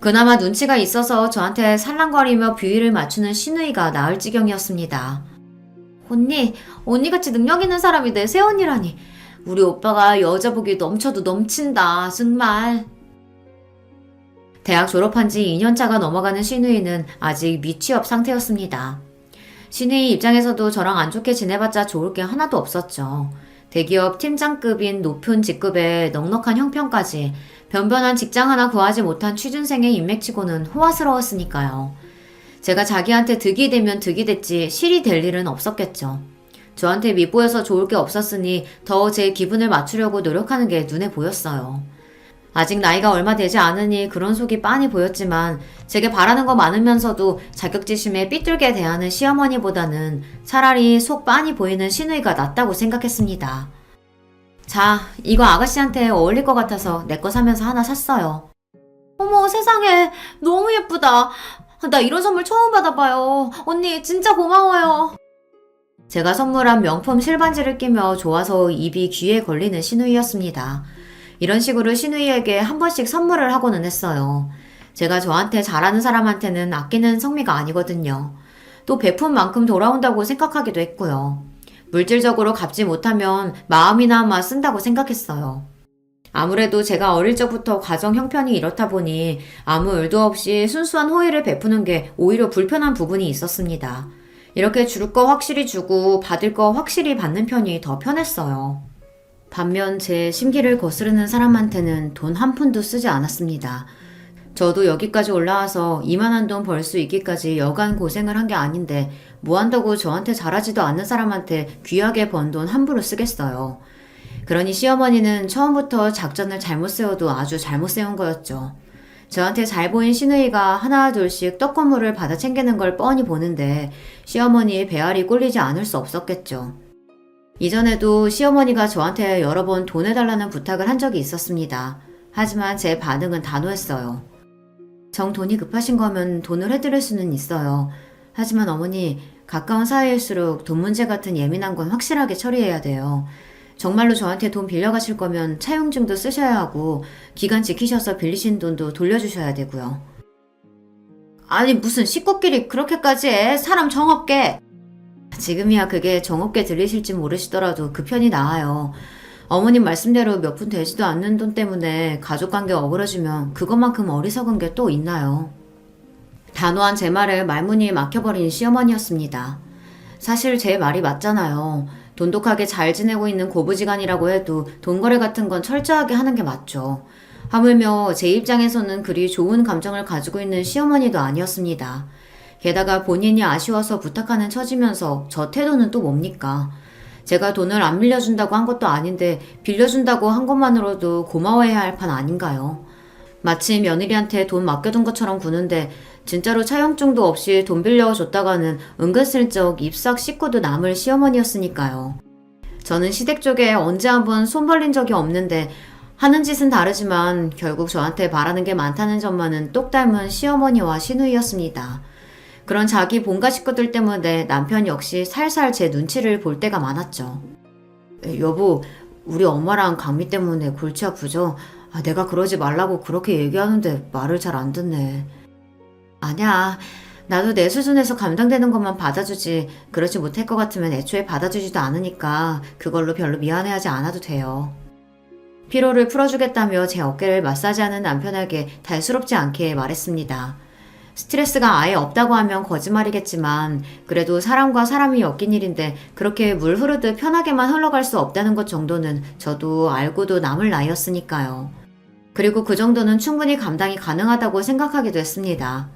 Speaker 1: 그나마 눈치가 있어서 저한테 살랑거리며 비위를 맞추는 시누이가 나을 지경이었습니다. 언니같이 능력 있는 사람이 내 새언니라니. 우리 오빠가 여자 복이 넘쳐도 넘친다, 정말. 대학 졸업한 지 2년차가 넘어가는 시누이는 아직 미취업 상태였습니다. 시누이 입장에서도 저랑 안 좋게 지내봤자 좋을 게 하나도 없었죠. 대기업 팀장급인 높은 직급에 넉넉한 형편까지 변변한 직장 하나 구하지 못한 취준생의 인맥치고는 호화스러웠으니까요. 제가 자기한테 득이 되면 득이 됐지 실이 될 일은 없었겠죠. 저한테 밉보여서 좋을 게 없었으니 더 제 기분을 맞추려고 노력하는 게 눈에 보였어요. 아직 나이가 얼마 되지 않으니 그런 속이 빤히 보였지만 제게 바라는 거 많으면서도 자격지심에 삐뚤게 대하는 시어머니보다는 차라리 속 빤히 보이는 시누이가 낫다고 생각했습니다. 자, 이거 아가씨한테 어울릴 것 같아서 내 거 사면서 하나 샀어요. 어머, 세상에, 너무 예쁘다. 나 이런 선물 처음 받아봐요. 언니 진짜 고마워요. 제가 선물한 명품 실반지를 끼며 좋아서 입이 귀에 걸리는 시누이였습니다. 이런 식으로 시누이에게 한 번씩 선물을 하고는 했어요. 제가 저한테 잘하는 사람한테는 아끼는 성미가 아니거든요. 또 베푼 만큼 돌아온다고 생각하기도 했고요. 물질적으로 갚지 못하면 마음이나마 쓴다고 생각했어요. 아무래도 제가 어릴 적부터 가정 형편이 이렇다 보니 아무 의도 없이 순수한 호의를 베푸는 게 오히려 불편한 부분이 있었습니다. 이렇게 줄 거 확실히 주고 받을 거 확실히 받는 편이 더 편했어요. 반면 제 심기를 거스르는 사람한테는 돈 한 푼도 쓰지 않았습니다. 저도 여기까지 올라와서 이만한 돈 벌 수 있기까지 여간 고생을 한 게 아닌데 뭐 한다고 저한테 잘하지도 않는 사람한테 귀하게 번 돈 함부로 쓰겠어요. 그러니 시어머니는 처음부터 작전을 잘못 세워도 아주 잘못 세운 거였죠. 저한테 잘 보인 시누이가 하나 둘씩 떡고물을 받아 챙기는 걸 뻔히 보는데 시어머니의 배알이 꼴리지 않을 수 없었겠죠. 이전에도 시어머니가 저한테 여러 번 돈 해달라는 부탁을 한 적이 있었습니다. 하지만 제 반응은 단호했어요. 정 돈이 급하신 거면 돈을 해드릴 수는 있어요. 하지만 어머니, 가까운 사이일수록 돈 문제 같은 예민한 건 확실하게 처리해야 돼요. 정말로 저한테 돈 빌려가실 거면 차용증도 쓰셔야 하고 기간 지키셔서 빌리신 돈도 돌려주셔야 되고요. 아니 무슨 식구끼리 그렇게까지 해? 사람 정없게. 지금이야 그게 정없게 들리실지 모르시더라도 그 편이 나아요. 어머님 말씀대로 몇 푼 되지도 않는 돈 때문에 가족관계 어그러지면 그것만큼 어리석은 게 또 있나요? 단호한 제 말에 말문이 막혀버린 시어머니였습니다. 사실 제 말이 맞잖아요. 돈독하게 잘 지내고 있는 고부지간이라고 해도 돈거래 같은 건 철저하게 하는 게 맞죠. 하물며 제 입장에서는 그리 좋은 감정을 가지고 있는 시어머니도 아니었습니다. 게다가 본인이 아쉬워서 부탁하는 처지면서 저 태도는 또 뭡니까? 제가 돈을 안 빌려준다고 한 것도 아닌데 빌려준다고 한 것만으로도 고마워해야 할 판 아닌가요? 마치 며느리한테 돈 맡겨둔 것처럼 구는데 진짜로 차용증도 없이 돈 빌려줬다가는 은근슬쩍 입 싹 씻고도 남을 시어머니였으니까요. 저는 시댁 쪽에 언제 한번 손 벌린 적이 없는데 하는 짓은 다르지만 결국 저한테 바라는 게 많다는 점만은 똑 닮은 시어머니와 시누이였습니다. 그런 자기 본가 식구들 때문에 남편 역시 살살 제 눈치를 볼 때가 많았죠. 여보, 우리 엄마랑 강미 때문에 골치 아프죠? 내가 그러지 말라고 그렇게 얘기하는데 말을 잘 안 듣네. 아니야. 나도 내 수준에서 감당되는 것만 받아주지 그러지 못할 것 같으면 애초에 받아주지도 않으니까 그걸로 별로 미안해하지 않아도 돼요. 피로를 풀어주겠다며 제 어깨를 마사지하는 남편에게 달스럽지 않게 말했습니다. 스트레스가 아예 없다고 하면 거짓말이겠지만 그래도 사람과 사람이 엮인 일인데 그렇게 물 흐르듯 편하게만 흘러갈 수 없다는 것 정도는 저도 알고도 남을 나이였으니까요. 그리고 그 정도는 충분히 감당이 가능하다고 생각하기도 했습니다.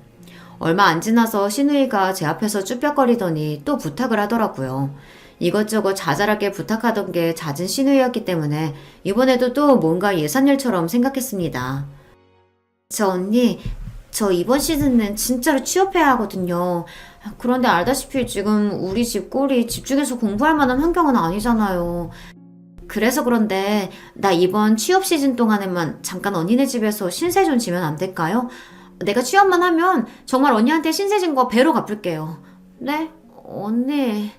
Speaker 1: 얼마 안 지나서 시누이가 제 앞에서 쭈뼛거리더니 또 부탁을 하더라고요. 이것저것 자잘하게 부탁하던 게 잦은 시누이였기 때문에 이번에도 또 뭔가 예산일처럼 생각했습니다. 저 언니, 저 이번 시즌은 진짜로 취업해야 하거든요. 그런데 알다시피 지금 우리 집 꼴이 집중해서 공부할 만한 환경은 아니잖아요. 그래서 그런데 나 이번 취업 시즌 동안에만 잠깐 언니네 집에서 신세 좀 지면 안 될까요? 내가 취업만 하면 정말 언니한테 신세 진 거 배로 갚을게요. 네? 언니.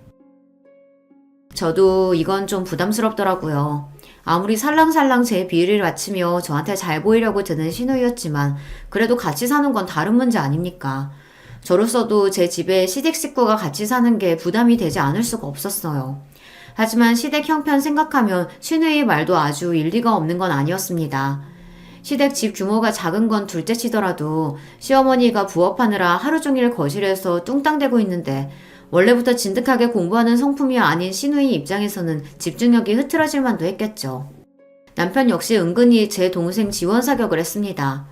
Speaker 1: 저도 이건 좀 부담스럽더라고요. 아무리 살랑살랑 제 비위를 맞추며 저한테 잘 보이려고 드는 신우이였지만 그래도 같이 사는 건 다른 문제 아닙니까? 저로서도 제 집에 시댁 식구가 같이 사는 게 부담이 되지 않을 수가 없었어요. 하지만 시댁 형편 생각하면 신우이의 말도 아주 일리가 없는 건 아니었습니다. 시댁 집 규모가 작은 건 둘째치더라도 시어머니가 부업하느라 하루 종일 거실에서 뚱땅대고 있는데 원래부터 진득하게 공부하는 성품이 아닌 시누이 입장에서는 집중력이 흐트러질 만도 했겠죠. 남편 역시 은근히 제 동생 지원 사격을 했습니다.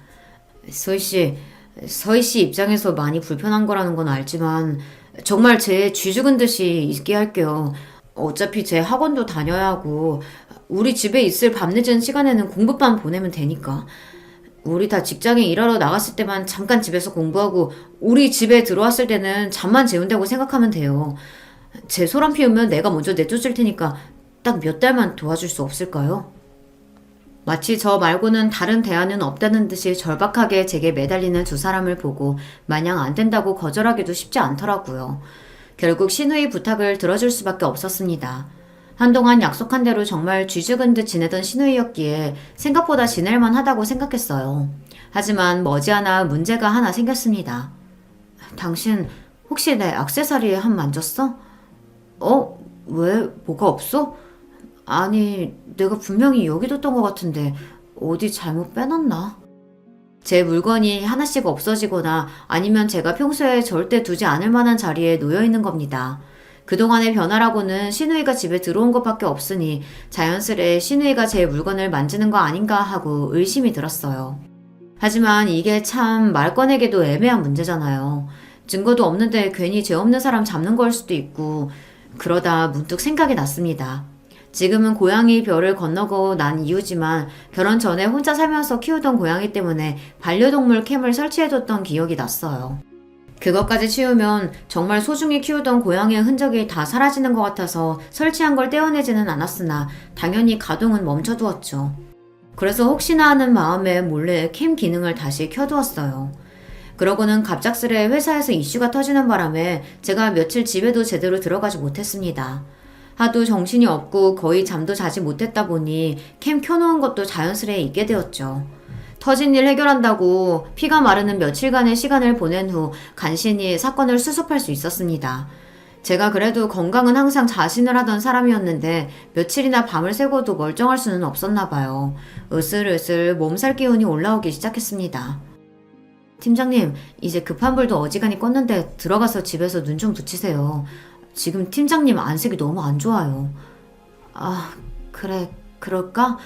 Speaker 1: 서희 씨 입장에서 많이 불편한 거라는 건 알지만 정말 제 쥐 죽은 듯이 있게 할게요. 어차피 제 학원도 다녀야 하고 우리 집에 있을 밤늦은 시간에는 공부만 보내면 되니까. 우리 다 직장에 일하러 나갔을 때만 잠깐 집에서 공부하고 우리 집에 들어왔을 때는 잠만 재운다고 생각하면 돼요. 제 소란 피우면 내가 먼저 내쫓을 테니까 딱 몇 달만 도와줄 수 없을까요? 마치 저 말고는 다른 대안은 없다는 듯이 절박하게 제게 매달리는 두 사람을 보고 마냥 안 된다고 거절하기도 쉽지 않더라고요. 결국 신우의 부탁을 들어줄 수밖에 없었습니다. 한동안 약속한 대로 정말 쥐죽은 듯 지내던 신우이였기에 생각보다 지낼만 하다고 생각했어요. 하지만 머지않아 문제가 하나 생겼습니다. 당신 혹시 내 액세서리에 한 만졌어? 왜? 뭐가 없어? 아니, 내가 분명히 여기 뒀던 것 같은데 어디 잘못 빼놨나? 제 물건이 하나씩 없어지거나 아니면 제가 평소에 절대 두지 않을 만한 자리에 놓여 있는 겁니다. 그동안의 변화라고는 시누이가 집에 들어온 것밖에 없으니 자연스레 시누이가 제 물건을 만지는 거 아닌가 하고 의심이 들었어요. 하지만 이게 참 말 꺼내기도 애매한 문제잖아요. 증거도 없는데 괜히 죄 없는 사람 잡는 걸 수도 있고. 그러다 문득 생각이 났습니다. 지금은 고양이 별을 건너고 난 이후지만 결혼 전에 혼자 살면서 키우던 고양이 때문에 반려동물 캠을 설치해뒀던 기억이 났어요. 그것까지 치우면 정말 소중히 키우던 고양이의 흔적이 다 사라지는 것 같아서 설치한 걸 떼어내지는 않았으나 당연히 가동은 멈춰두었죠. 그래서 혹시나 하는 마음에 몰래 캠 기능을 다시 켜두었어요. 그러고는 갑작스레 회사에서 이슈가 터지는 바람에 제가 며칠 집에도 제대로 들어가지 못했습니다. 하도 정신이 없고 거의 잠도 자지 못했다 보니 캠 켜놓은 것도 자연스레 잊게 되었죠. 터진 일 해결한다고 피가 마르는 며칠간의 시간을 보낸 후 간신히 사건을 수습할 수 있었습니다. 제가 그래도 건강은 항상 자신을 하던 사람이었는데 며칠이나 밤을 새고도 멀쩡할 수는 없었나 봐요. 으슬으슬 몸살 기운이 올라오기 시작했습니다. 팀장님, 이제 급한 불도 어지간히 껐는데 들어가서 집에서 눈 좀 붙이세요. 지금 팀장님 안색이 너무 안 좋아요. 그래, 그럴까?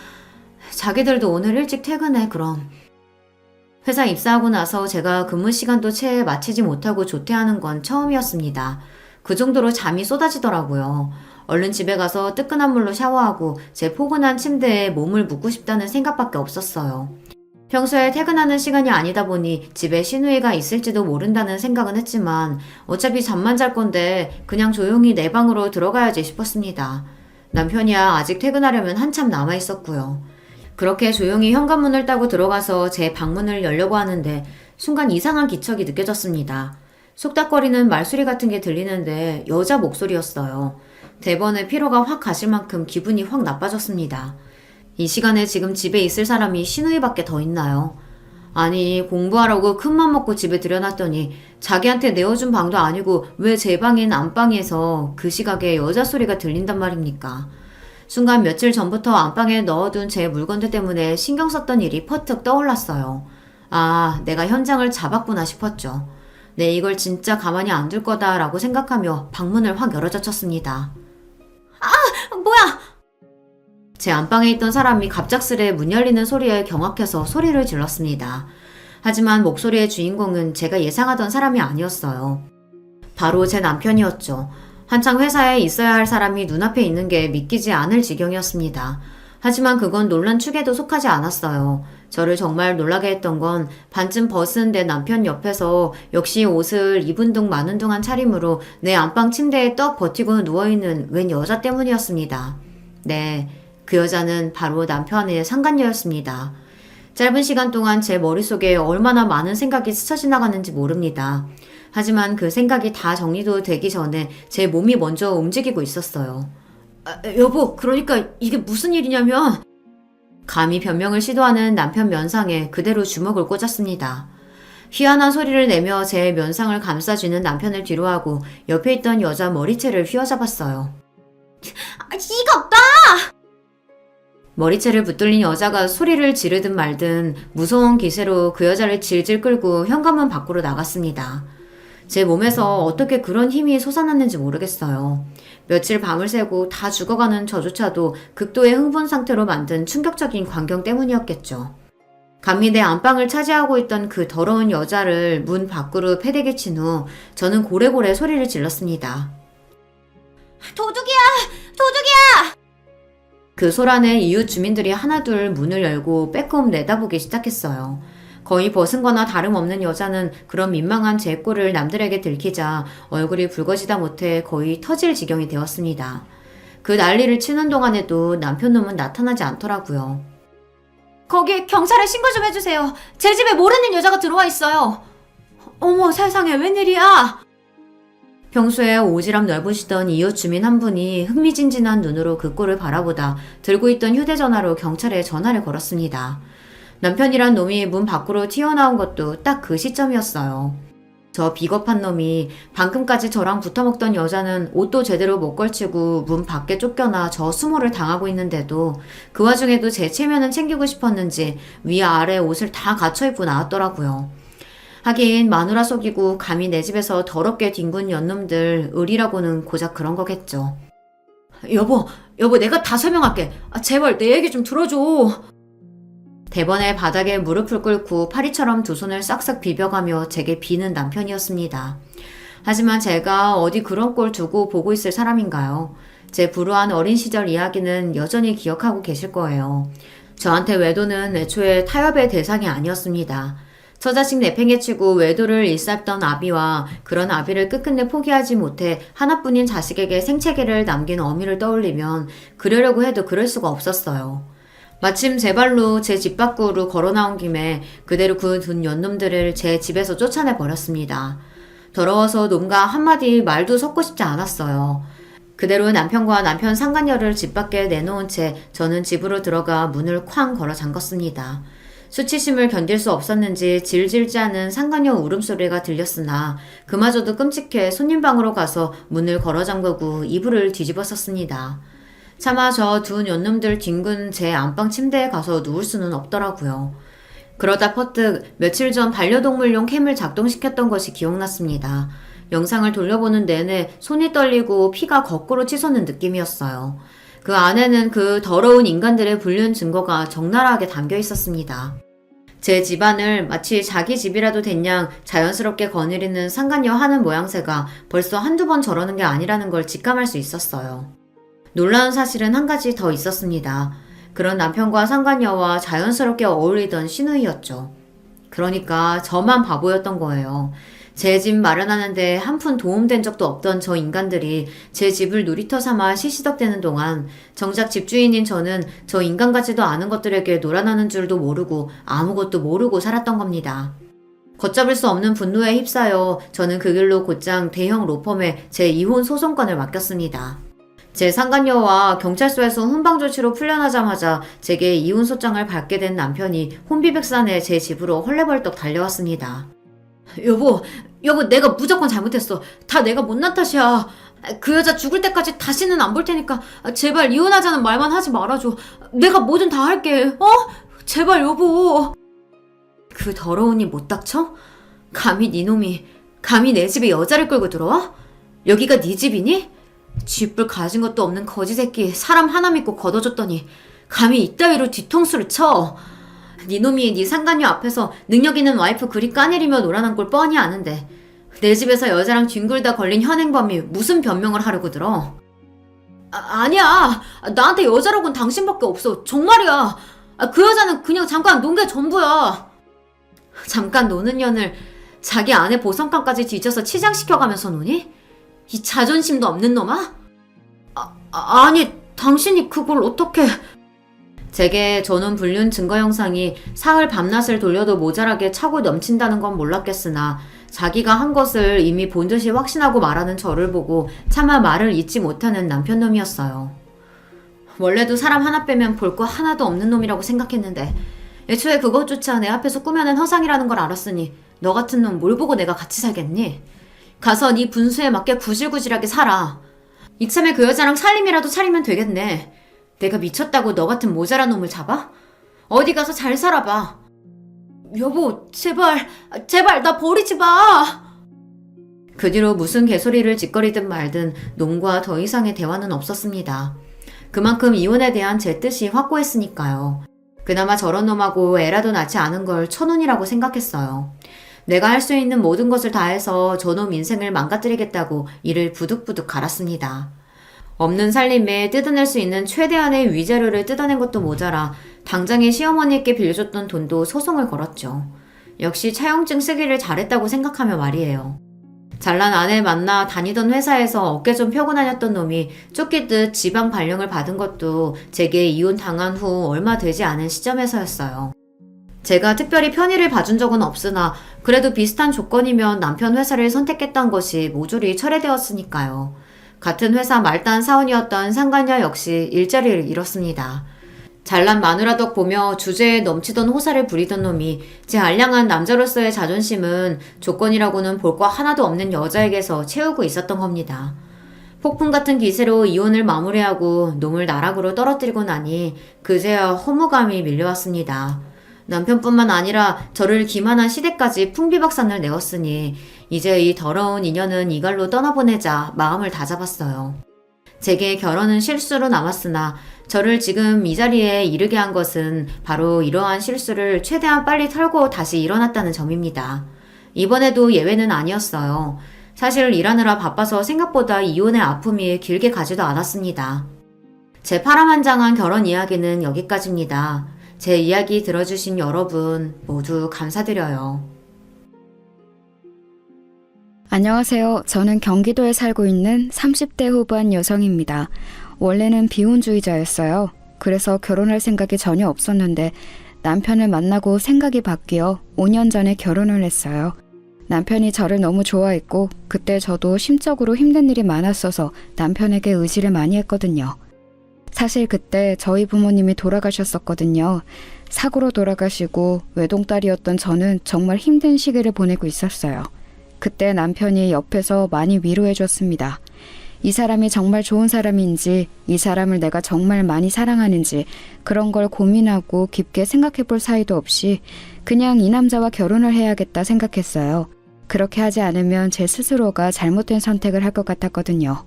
Speaker 1: 자기들도 오늘 일찍 퇴근해, 그럼. 회사 입사하고 나서 제가 근무 시간도 채 마치지 못하고 조퇴하는 건 처음이었습니다. 그 정도로 잠이 쏟아지더라고요. 얼른 집에 가서 뜨끈한 물로 샤워하고 제 포근한 침대에 몸을 묻고 싶다는 생각밖에 없었어요. 평소에 퇴근하는 시간이 아니다 보니 집에 시누이가 있을지도 모른다는 생각은 했지만 어차피 잠만 잘 건데 그냥 조용히 내 방으로 들어가야지 싶었습니다. 남편이야 아직 퇴근하려면 한참 남아 있었고요. 그렇게 조용히 현관문을 따고 들어가서 제 방문을 열려고 하는데 순간 이상한 기척이 느껴졌습니다. 쑥닥거리는 말소리 같은 게 들리는데 여자 목소리였어요. 대번에 피로가 확 가실 만큼 기분이 확 나빠졌습니다. 이 시간에 지금 집에 있을 사람이 시누이밖에 더 있나요? 아니, 공부하라고 큰맘 먹고 집에 들여놨더니 자기한테 내어준 방도 아니고 왜 제 방인 안방에서 그 시각에 여자 소리가 들린단 말입니까? 순간 며칠 전부터 안방에 넣어둔 제 물건들 때문에 신경 썼던 일이 퍼뜩 떠올랐어요. 내가 현장을 잡았구나 싶었죠. 네, 이걸 진짜 가만히 안 둘 거다라고 생각하며 방문을 확 열어젖혔습니다. 뭐야! 제 안방에 있던 사람이 갑작스레 문 열리는 소리에 경악해서 소리를 질렀습니다. 하지만 목소리의 주인공은 제가 예상하던 사람이 아니었어요. 바로 제 남편이었죠. 한창 회사에 있어야 할 사람이 눈앞에 있는 게 믿기지 않을 지경이었습니다. 하지만 그건 놀란 축에도 속하지 않았어요. 저를 정말 놀라게 했던 건 반쯤 벗은 내 남편 옆에서 역시 옷을 입은 둥 마는 둥한 차림으로 내 안방 침대에 떡 버티고 누워있는 웬 여자 때문이었습니다. 네, 그 여자는 바로 남편의 상간녀였습니다. 짧은 시간 동안 제 머릿속에 얼마나 많은 생각이 스쳐 지나갔는지 모릅니다. 하지만 그 생각이 다 정리도 되기 전에 제 몸이 먼저 움직이고 있었어요. 여보, 그러니까 이게 무슨 일이냐면 감히 변명을 시도하는 남편 면상에 그대로 주먹을 꽂았습니다. 희한한 소리를 내며 제 면상을 감싸쥐는 남편을 뒤로하고 옆에 있던 여자 머리채를 휘어잡았어요. 이것 봐! 머리채를 붙들린 여자가 소리를 지르든 말든 무서운 기세로 그 여자를 질질 끌고 현관문 밖으로 나갔습니다. 제 몸에서 어떻게 그런 힘이 솟아났는지 모르겠어요. 며칠 밤을 새고 다 죽어가는 저조차도 극도의 흥분 상태로 만든 충격적인 광경 때문이었겠죠. 감히 내 안방을 차지하고 있던 그 더러운 여자를 문 밖으로 패대기 친 후 저는 고래고래 소리를 질렀습니다. 도둑이야! 도둑이야! 그 소란에 이웃 주민들이 하나둘 문을 열고 빼꼼 내다보기 시작했어요. 거의 벗은 거나 다름없는 여자는 그런 민망한 제 꼴을 남들에게 들키자 얼굴이 붉어지다 못해 거의 터질 지경이 되었습니다. 그 난리를 치는 동안에도 남편 놈은 나타나지 않더라고요. 거기 경찰에 신고 좀 해주세요. 제 집에 모르는 여자가 들어와 있어요. 어머 세상에 웬일이야. 평소에 오지랖 넓으시던 이웃 주민 한 분이 흥미진진한 눈으로 그 꼴을 바라보다 들고 있던 휴대전화로 경찰에 전화를 걸었습니다. 남편이란 놈이 문 밖으로 튀어나온 것도 딱 그 시점이었어요. 저 비겁한 놈이 방금까지 저랑 붙어먹던 여자는 옷도 제대로 못 걸치고 문 밖에 쫓겨나 저 수모를 당하고 있는데도 그 와중에도 제 체면은 챙기고 싶었는지 위아래 옷을 다 갖춰 입고 나왔더라고요. 하긴 마누라 속이고 감히 내 집에서 더럽게 뒹군 연놈들 의리라고는 고작 그런 거겠죠. 여보 내가 다 설명할게. 제발 내 얘기 좀 들어줘. 대번에 바닥에 무릎을 꿇고 파리처럼 두 손을 싹싹 비벼가며 제게 비는 남편이었습니다. 하지만 제가 어디 그런 꼴 두고 보고 있을 사람인가요? 제 불우한 어린 시절 이야기는 여전히 기억하고 계실 거예요. 저한테 외도는 애초에 타협의 대상이 아니었습니다. 처자식 내팽개치고 외도를 일삼던 아비와 그런 아비를 끝끝내 포기하지 못해 하나뿐인 자식에게 생채계를 남긴 어미를 떠올리면 그러려고 해도 그럴 수가 없었어요. 마침 제 발로 제 집 밖으로 걸어 나온 김에 그대로 그 둔 연놈들을 제 집에서 쫓아내 버렸습니다. 더러워서 놈과 한마디 말도 섞고 싶지 않았어요. 그대로 남편과 남편 상간녀를 집 밖에 내놓은 채 저는 집으로 들어가 문을 쾅 걸어 잠궜습니다. 수치심을 견딜 수 없었는지 질질 짜는 상간녀 울음소리가 들렸으나 그마저도 끔찍해 손님방으로 가서 문을 걸어 잠그고 이불을 뒤집어 썼습니다. 차마 저 두 연놈들 뒹군 제 안방 침대에 가서 누울 수는 없더라고요. 그러다 퍼뜩 며칠 전 반려동물용 캠을 작동시켰던 것이 기억났습니다. 영상을 돌려보는 내내 손이 떨리고 피가 거꾸로 치솟는 느낌이었어요. 그 안에는 그 더러운 인간들의 불륜 증거가 적나라하게 담겨 있었습니다. 제 집안을 마치 자기 집이라도 됐냥 자연스럽게 거느리는 상간녀 하는 모양새가 벌써 한두 번 저러는 게 아니라는 걸 직감할 수 있었어요. 놀라운 사실은 한 가지 더 있었습니다. 그런 남편과 상간녀와 자연스럽게 어울리던 시누이였죠. 그러니까 저만 바보였던 거예요. 제 집 마련하는데 한 푼 도움된 적도 없던 저 인간들이 제 집을 놀이터 삼아 시시덕대는 동안 정작 집주인인 저는 저 인간 같지도 않은 것들에게 놀아나는 줄도 모르고 아무것도 모르고 살았던 겁니다. 걷잡을 수 없는 분노에 휩싸여 저는 그 길로 곧장 대형 로펌에 제 이혼 소송권을 맡겼습니다. 제 상간녀와 경찰서에서 훈방조치로 풀려나자마자 제게 이혼 소장을 받게 된 남편이 혼비백산에 제 집으로 헐레벌떡 달려왔습니다. 여보 내가 무조건 잘못했어. 다 내가 못난 탓이야. 그 여자 죽을 때까지 다시는 안 볼 테니까 제발 이혼하자는 말만 하지 말아줘. 내가 뭐든 다 할게. 제발 여보. 그 더러우니 못 닥쳐? 감히 네 놈이 감히 내 집에 여자를 끌고 들어와? 여기가 네 집이니? 쥐뿔 가진 것도 없는 거지 새끼 사람 하나 믿고 걷어줬더니 감히 이따위로 뒤통수를 쳐. 네 놈이 네 상간녀 앞에서 능력 있는 와이프 그리 까내리며 놀아난 꼴 뻔히 아는데 내 집에서 여자랑 뒹굴다 걸린 현행범이 무슨 변명을 하려고 들어? 아니야. 나한테 여자라고는 당신밖에 없어. 정말이야. 그 여자는 그냥 잠깐 논 게 전부야. 잠깐 노는 년을 자기 아내 보성감까지 뒤져서 치장시켜가면서 노니? 이 자존심도 없는 놈아? 아니, 당신이 그걸 어떻게... 제게 전원 불륜 증거 영상이 사흘 밤낮을 돌려도 모자라게 차고 넘친다는 건 몰랐겠으나 자기가 한 것을 이미 본 듯이 확신하고 말하는 저를 보고 차마 말을 잇지 못하는 남편놈이었어요. 원래도 사람 하나 빼면 볼 거 하나도 없는 놈이라고 생각했는데 애초에 그것조차 내 앞에서 꾸며낸 허상이라는 걸 알았으니 너 같은 놈 뭘 보고 내가 같이 살겠니? 가서 네 분수에 맞게 구질구질하게 살아. 이참에 그 여자랑 살림이라도 차리면 되겠네. 내가 미쳤다고 너 같은 모자란 놈을 잡아? 어디 가서 잘 살아봐. 여보, 제발 나 버리지 마. 그 뒤로 무슨 개소리를 짓거리든 말든 놈과 더 이상의 대화는 없었습니다. 그만큼 이혼에 대한 제 뜻이 확고했으니까요. 그나마 저런 놈하고 애라도 낳지 않은 걸 천운이라고 생각했어요. 내가 할 수 있는 모든 것을 다해서 저놈 인생을 망가뜨리겠다고 이를 부득부득 갈았습니다. 없는 살림에 뜯어낼 수 있는 최대한의 위자료를 뜯어낸 것도 모자라 당장에 시어머니께 빌려줬던 돈도 소송을 걸었죠. 역시 차용증 쓰기를 잘했다고 생각하며 말이에요. 잘난 아내 만나 다니던 회사에서 어깨 좀 펴고 다녔던 놈이 쫓기듯 지방 발령을 받은 것도 제게 이혼 당한 후 얼마 되지 않은 시점에서였어요. 제가 특별히 편의를 봐준 적은 없으나 그래도 비슷한 조건이면 남편 회사를 선택했던 것이 모조리 철회되었으니까요. 같은 회사 말단 사원이었던 상간녀 역시 일자리를 잃었습니다. 잘난 마누라 덕 보며 주제에 넘치던 호사를 부리던 놈이 제 알량한 남자로서의 자존심은 조건이라고는 볼 거 하나도 없는 여자에게서 채우고 있었던 겁니다. 폭풍 같은 기세로 이혼을 마무리하고 놈을 나락으로 떨어뜨리고 나니 그제야 허무감이 밀려왔습니다. 남편뿐만 아니라 저를 기만한 시댁까지 풍비박산을 내었으니 이제 이 더러운 인연은 이갈로 떠나보내자 마음을 다잡았어요. 제게 결혼은 실수로 남았으나 저를 지금 이 자리에 이르게 한 것은 바로 이러한 실수를 최대한 빨리 털고 다시 일어났다는 점입니다. 이번에도 예외는 아니었어요. 사실 일하느라 바빠서 생각보다 이혼의 아픔이 길게 가지도 않았습니다. 제 파란만장한 결혼 이야기는 여기까지입니다. 제 이야기 들어주신 여러분 모두 감사드려요.
Speaker 2: 안녕하세요. 저는 경기도에 살고 있는 30대 후반 여성입니다. 원래는 비혼주의자였어요. 그래서 결혼할 생각이 전혀 없었는데 남편을 만나고 생각이 바뀌어 5년 전에 결혼을 했어요. 남편이 저를 너무 좋아했고 그때 저도 심적으로 힘든 일이 많았어서 남편에게 의지를 많이 했거든요. 사실 그때 저희 부모님이 돌아가셨었거든요. 사고로 돌아가시고 외동딸이었던 저는 정말 힘든 시기를 보내고 있었어요. 그때 남편이 옆에서 많이 위로해줬습니다. 이 사람이 정말 좋은 사람인지, 이 사람을 내가 정말 많이 사랑하는지 그런 걸 고민하고 깊게 생각해볼 사이도 없이 그냥 이 남자와 결혼을 해야겠다 생각했어요. 그렇게 하지 않으면 제 스스로가 잘못된 선택을 할 것 같았거든요.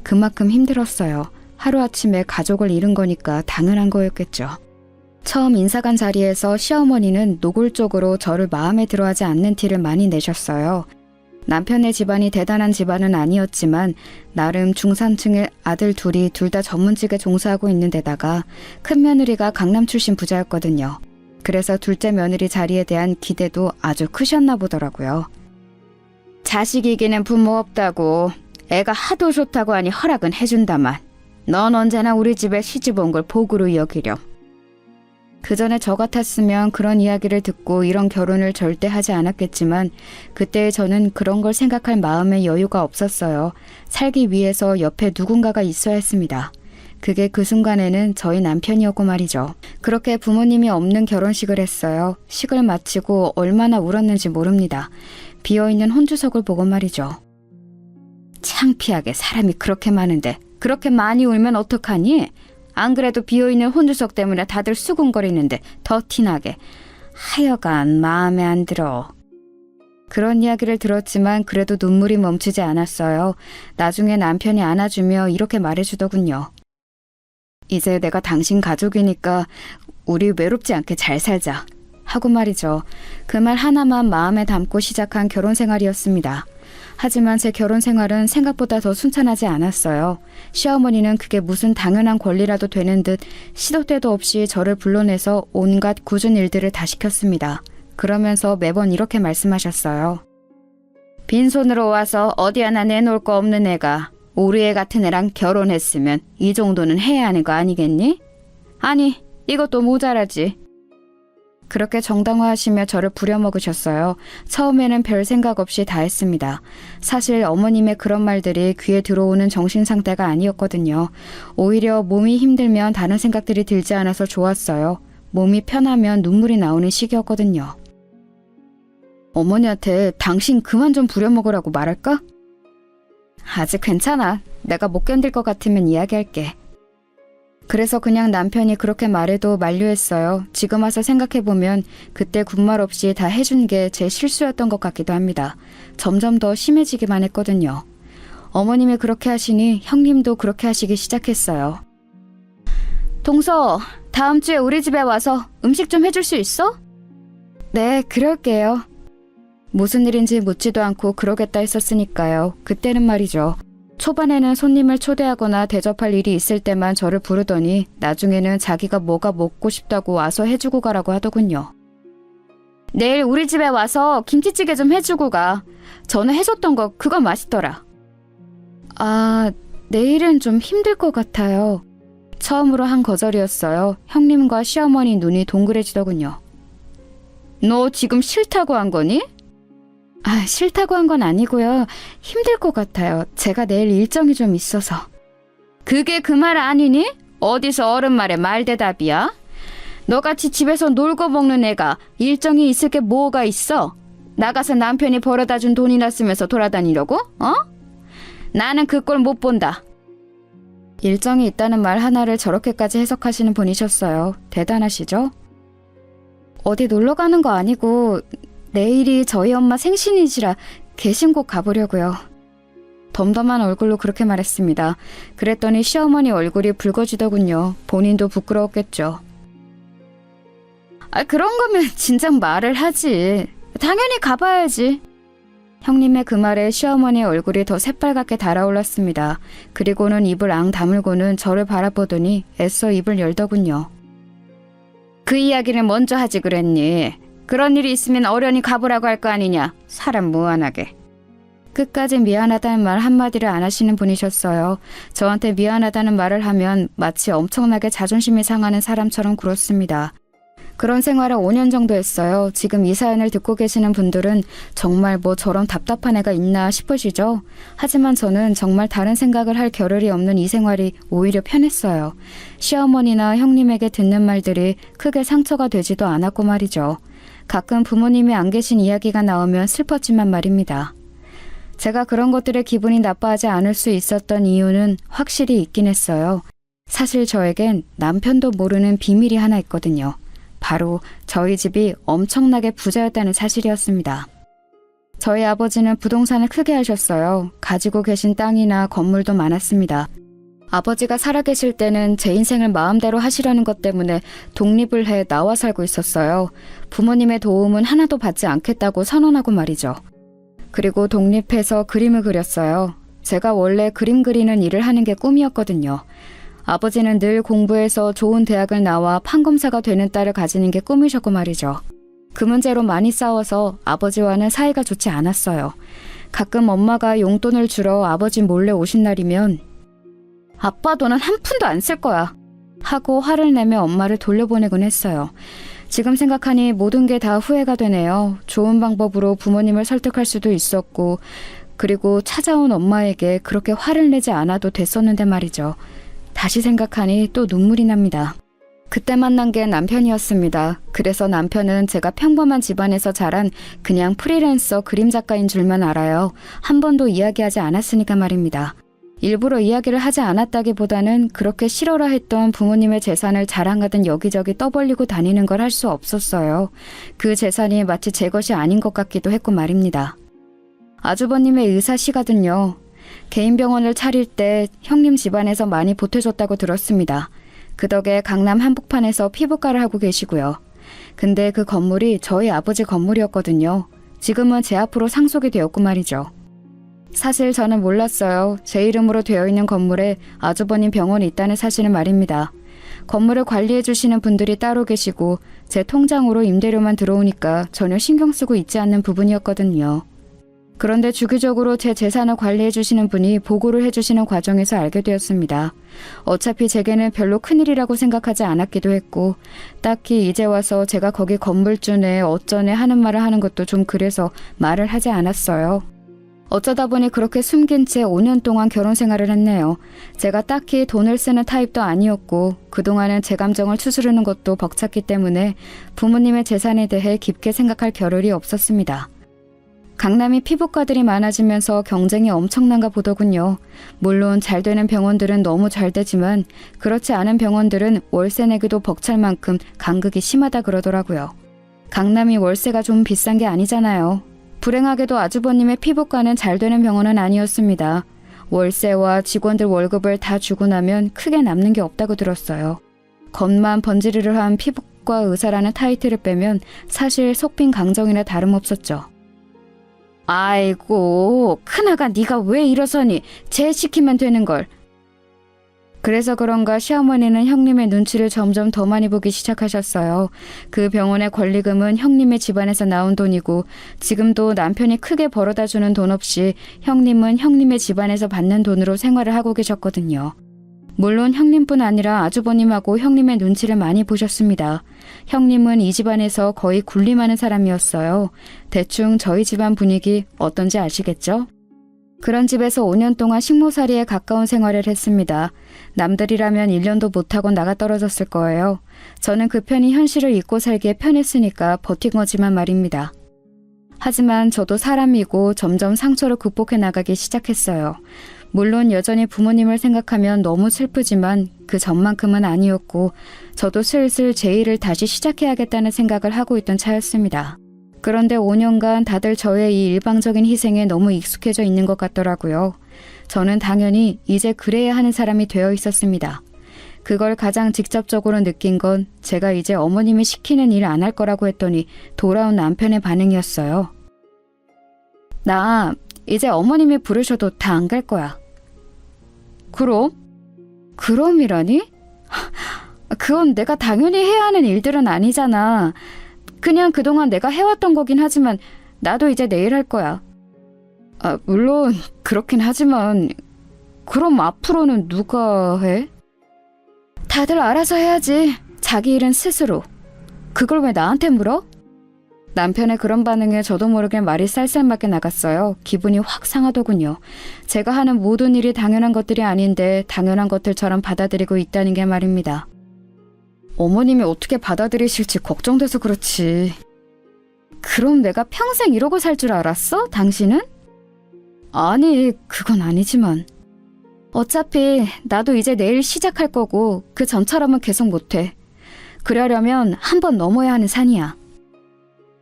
Speaker 2: 그만큼 힘들었어요. 하루아침에 가족을 잃은 거니까 당연한 거였겠죠. 처음 인사관 자리에서 시어머니는 노골적으로 저를 마음에 들어하지 않는 티를 많이 내셨어요. 남편의 집안이 대단한 집안은 아니었지만 나름 중산층의 아들 둘이 둘 다 전문직에 종사하고 있는 데다가 큰 며느리가 강남 출신 부자였거든요. 그래서 둘째 며느리 자리에 대한 기대도 아주 크셨나 보더라고요. 자식이기는 부모 없다고 애가 하도 좋다고 하니 허락은 해준다만 넌 언제나 우리 집에 시집 온 걸 복으로 여기렴. 그 전에 저 같았으면 그런 이야기를 듣고 이런 결혼을 절대 하지 않았겠지만 그때 저는 그런 걸 생각할 마음의 여유가 없었어요. 살기 위해서 옆에 누군가가 있어야 했습니다. 그게 그 순간에는 저희 남편이었고 말이죠. 그렇게 부모님이 없는 결혼식을 했어요. 식을 마치고 얼마나 울었는지 모릅니다. 비어있는 혼주석을 보고 말이죠. 창피하게 사람이 그렇게 많은데 그렇게 많이 울면 어떡하니? 안 그래도 비어있는 혼주석 때문에 다들 수군거리는데 더 티나게. 하여간 마음에 안 들어. 그런 이야기를 들었지만 그래도 눈물이 멈추지 않았어요. 나중에 남편이 안아주며 이렇게 말해주더군요. 이제 내가 당신 가족이니까 우리 외롭지 않게 잘 살자. 하고 말이죠. 그 말 하나만 마음에 담고 시작한 결혼 생활이었습니다. 하지만 제 결혼 생활은 생각보다 더 순탄하지 않았어요. 시어머니는 그게 무슨 당연한 권리라도 되는 듯 시도 때도 없이 저를 불러내서 온갖 굳은 일들을 다 시켰습니다. 그러면서 매번 이렇게 말씀하셨어요. 빈손으로 와서 어디 하나 내놓을 거 없는 애가 우리 애 같은 애랑 결혼했으면 이 정도는 해야 하는 거 아니겠니? 아니, 이것도 모자라지. 그렇게 정당화하시며 저를 부려먹으셨어요. 처음에는 별 생각 없이 다 했습니다. 사실 어머님의 그런 말들이 귀에 들어오는 정신 상태가 아니었거든요. 오히려 몸이 힘들면 다른 생각들이 들지 않아서 좋았어요. 몸이 편하면 눈물이 나오는 시기였거든요. 어머니한테 당신 그만 좀 부려먹으라고 말할까? 아직 괜찮아. 내가 못 견딜 것 같으면 이야기할게. 그래서 그냥 남편이 그렇게 말해도 만류했어요. 지금 와서 생각해보면 그때 군말 없이 다 해준 게 제 실수였던 것 같기도 합니다. 점점 더 심해지기만 했거든요. 어머님이 그렇게 하시니 형님도 그렇게 하시기 시작했어요. 동서, 다음 주에 우리 집에 와서 음식 좀 해줄 수 있어? 네, 그럴게요. 무슨 일인지 묻지도 않고 그러겠다 했었으니까요. 그때는 말이죠. 초반에는 손님을 초대하거나 대접할 일이 있을 때만 저를 부르더니 나중에는 자기가 뭐가 먹고 싶다고 와서 해주고 가라고 하더군요. 내일 우리 집에 와서 김치찌개 좀 해주고 가. 전에 해줬던 거 그거 맛있더라. 아, 내일은 좀 힘들 것 같아요. 처음으로 한 거절이었어요. 형님과 시어머니 눈이 동그래지더군요. 너 지금 싫다고 한 거니? 아, 싫다고 한 건 아니고요. 힘들 것 같아요. 제가 내일 일정이 좀 있어서. 그게 그 말 아니니? 어디서 어른 말에 말대답이야? 너같이 집에서 놀고 먹는 애가 일정이 있을 게 뭐가 있어? 나가서 남편이 벌어다 준 돈이나 쓰면서 돌아다니려고? 어? 나는 그 꼴 못 본다. 일정이 있다는 말 하나를 저렇게까지 해석하시는 분이셨어요. 대단하시죠? 어디 놀러 가는 거 아니고 내일이 저희 엄마 생신이시라 계신곳 가보려고요. 덤덤한 얼굴로 그렇게 말했습니다. 그랬더니 시어머니 얼굴이 붉어지더군요. 본인도 부끄러웠겠죠. 아, 그런 거면 진작 말을 하지. 당연히 가봐야지. 형님의 그 말에 시어머니의 얼굴이 더 새빨갛게 달아올랐습니다. 그리고는 입을 앙 다물고는 저를 바라보더니 애써 입을 열더군요. 그 이야기를 먼저 하지 그랬니? 그런 일이 있으면 어련히 가보라고 할 거 아니냐. 사람 무안하게. 끝까지 미안하다는 말 한마디를 안 하시는 분이셨어요. 저한테 미안하다는 말을 하면 마치 엄청나게 자존심이 상하는 사람처럼 굴었습니다. 그런 생활을 5년 정도 했어요. 지금 이 사연을 듣고 계시는 분들은 정말 뭐 저런 답답한 애가 있나 싶으시죠? 하지만 저는 정말 다른 생각을 할 겨를이 없는 이 생활이 오히려 편했어요. 시어머니나 형님에게 듣는 말들이 크게 상처가 되지도 않았고 말이죠. 가끔 부모님이 안 계신 이야기가 나오면 슬펐지만 말입니다. 제가 그런 것들에 기분이 나빠하지 않을 수 있었던 이유는 확실히 있긴 했어요. 사실 저에겐 남편도 모르는 비밀이 하나 있거든요. 바로 저희 집이 엄청나게 부자였다는 사실이었습니다. 저희 아버지는 부동산을 크게 하셨어요. 가지고 계신 땅이나 건물도 많았습니다. 아버지가 살아계실 때는 제 인생을 마음대로 하시려는 것 때문에 독립을 해 나와 살고 있었어요. 부모님의 도움은 하나도 받지 않겠다고 선언하고 말이죠. 그리고 독립해서 그림을 그렸어요. 제가 원래 그림 그리는 일을 하는 게 꿈이었거든요. 아버지는 늘 공부해서 좋은 대학을 나와 판검사가 되는 딸을 가지는 게 꿈이셨고 말이죠. 그 문제로 많이 싸워서 아버지와는 사이가 좋지 않았어요. 가끔 엄마가 용돈을 주러 아버지 몰래 오신 날이면 아빠 돈은 한 푼도 안 쓸 거야 하고 화를 내며 엄마를 돌려보내곤 했어요. 지금 생각하니 모든 게 다 후회가 되네요. 좋은 방법으로 부모님을 설득할 수도 있었고 그리고 찾아온 엄마에게 그렇게 화를 내지 않아도 됐었는데 말이죠. 다시 생각하니 또 눈물이 납니다. 그때 만난 게 남편이었습니다. 그래서 남편은 제가 평범한 집안에서 자란 그냥 프리랜서 그림 작가인 줄만 알아요. 한 번도 이야기하지 않았으니까 말입니다. 일부러 이야기를 하지 않았다기보다는 그렇게 싫어라 했던 부모님의 재산을 자랑하듯 여기저기 떠벌리고 다니는 걸 할 수 없었어요. 그 재산이 마치 제 것이 아닌 것 같기도 했고 말입니다. 아주버님의 의사시거든요. 개인 병원을 차릴 때 형님 집안에서 많이 보태줬다고 들었습니다. 그 덕에 강남 한복판에서 피부과를 하고 계시고요. 근데 그 건물이 저희 아버지 건물이었거든요. 지금은 제 앞으로 상속이 되었고 말이죠. 사실 저는 몰랐어요. 제 이름으로 되어 있는 건물에 아주버님 병원이 있다는 사실은 말입니다. 건물을 관리해 주시는 분들이 따로 계시고 제 통장으로 임대료만 들어오니까 전혀 신경 쓰고 있지 않는 부분이었거든요. 그런데 주기적으로 제 재산을 관리해 주시는 분이 보고를 해 주시는 과정에서 알게 되었습니다. 어차피 제게는 별로 큰일이라고 생각하지 않았기도 했고 딱히 이제 와서 제가 거기 건물주네 어쩌네 하는 말을 하는 것도 좀 그래서 말을 하지 않았어요. 어쩌다 보니 그렇게 숨긴 채 5년 동안 결혼 생활을 했네요. 제가 딱히 돈을 쓰는 타입도 아니었고 그동안은 제 감정을 추스르는 것도 벅찼기 때문에 부모님의 재산에 대해 깊게 생각할 겨를이 없었습니다. 강남이 피부과들이 많아지면서 경쟁이 엄청난가 보더군요. 물론 잘 되는 병원들은 너무 잘 되지만 그렇지 않은 병원들은 월세 내기도 벅찰 만큼 간극이 심하다 그러더라고요. 강남이 월세가 좀 비싼 게 아니잖아요. 불행하게도 아주버님의 피부과는 잘 되는 병원은 아니었습니다. 월세와 직원들 월급을 다 주고 나면 크게 남는 게 없다고 들었어요. 겉만 번지르르한 피부과 의사라는 타이틀을 빼면 사실 속빈 강정이나 다름없었죠. 아이고, 큰아가 네가 왜 이러서니? 쟤 시키면 되는 걸. 그래서 그런가 시어머니는 형님의 눈치를 점점 더 많이 보기 시작하셨어요. 그 병원의 권리금은 형님의 집안에서 나온 돈이고 지금도 남편이 크게 벌어다 주는 돈 없이 형님은 형님의 집안에서 받는 돈으로 생활을 하고 계셨거든요. 물론 형님뿐 아니라 아주버님하고 형님의 눈치를 많이 보셨습니다. 형님은 이 집안에서 거의 군림하는 사람이었어요. 대충 저희 집안 분위기 어떤지 아시겠죠? 그런 집에서 5년 동안 식모살이에 가까운 생활을 했습니다. 남들이라면 1년도 못하고 나가 떨어졌을 거예요. 저는 그 편이 현실을 잊고 살기에 편했으니까 버틴 거지만 말입니다. 하지만 저도 사람이고 점점 상처를 극복해 나가기 시작했어요. 물론 여전히 부모님을 생각하면 너무 슬프지만 그 전만큼은 아니었고 저도 슬슬 제 일을 다시 시작해야겠다는 생각을 하고 있던 차였습니다. 그런데 5년간 다들 저의 이 일방적인 희생에 너무 익숙해져 있는 것 같더라고요. 저는 당연히 이제 그래야 하는 사람이 되어 있었습니다. 그걸 가장 직접적으로 느낀 건 제가 이제 어머님이 시키는 일 안 할 거라고 했더니 돌아온 남편의 반응이었어요. 나 이제 어머님이 부르셔도 다 안 갈 거야. 그럼? 그럼이라니? 그건 내가 당연히 해야 하는 일들은 아니잖아. 그냥 그동안 내가 해왔던 거긴 하지만 나도 이제 내일 할 거야. 물론 그렇긴 하지만 그럼 앞으로는 누가 해? 다들 알아서 해야지. 자기 일은 스스로. 그걸 왜 나한테 물어? 남편의 그런 반응에 저도 모르게 말이 쌀쌀맞게 나갔어요. 기분이 확 상하더군요. 제가 하는 모든 일이 당연한 것들이 아닌데 당연한 것들처럼 받아들이고 있다는 게 말입니다. 어머님이 어떻게 받아들이실지 걱정돼서 그렇지. 그럼 내가 평생 이러고 살 줄 알았어? 당신은? 아니, 그건 아니지만. 어차피 나도 이제 내일 시작할 거고 그 전처럼은 계속 못해. 그러려면 한 번 넘어야 하는 산이야.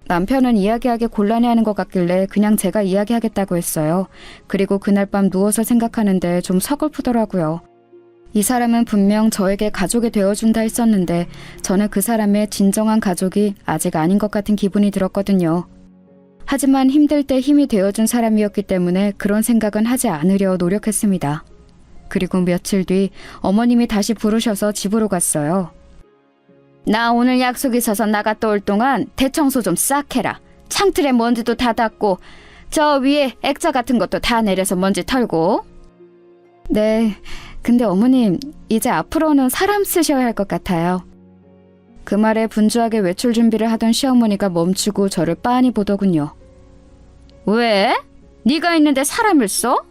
Speaker 2: 남편은 이야기하기 곤란해하는 것 같길래 그냥 제가 이야기하겠다고 했어요. 그리고 그날 밤 누워서 생각하는데 좀 서글프더라고요. 이 사람은 분명 저에게 가족이 되어준다 했었는데 저는 그 사람의 진정한 가족이 아직 아닌 것 같은 기분이 들었거든요. 하지만 힘들 때 힘이 되어준 사람이었기 때문에 그런 생각은 하지 않으려 노력했습니다. 그리고 며칠 뒤 어머님이 다시 부르셔서 집으로 갔어요. 나 오늘 약속 있어서 나갔다 올 동안 대청소 좀 싹 해라. 창틀에 먼지도 다 닦고 저 위에 액자 같은 것도 다 내려서 먼지 털고. 네, 근데 어머님 이제 앞으로는 사람 쓰셔야 할 것 같아요. 그 말에 분주하게 외출 준비를 하던 시어머니가 멈추고 저를 빤히 보더군요. 왜? 네가 있는데 사람을 써?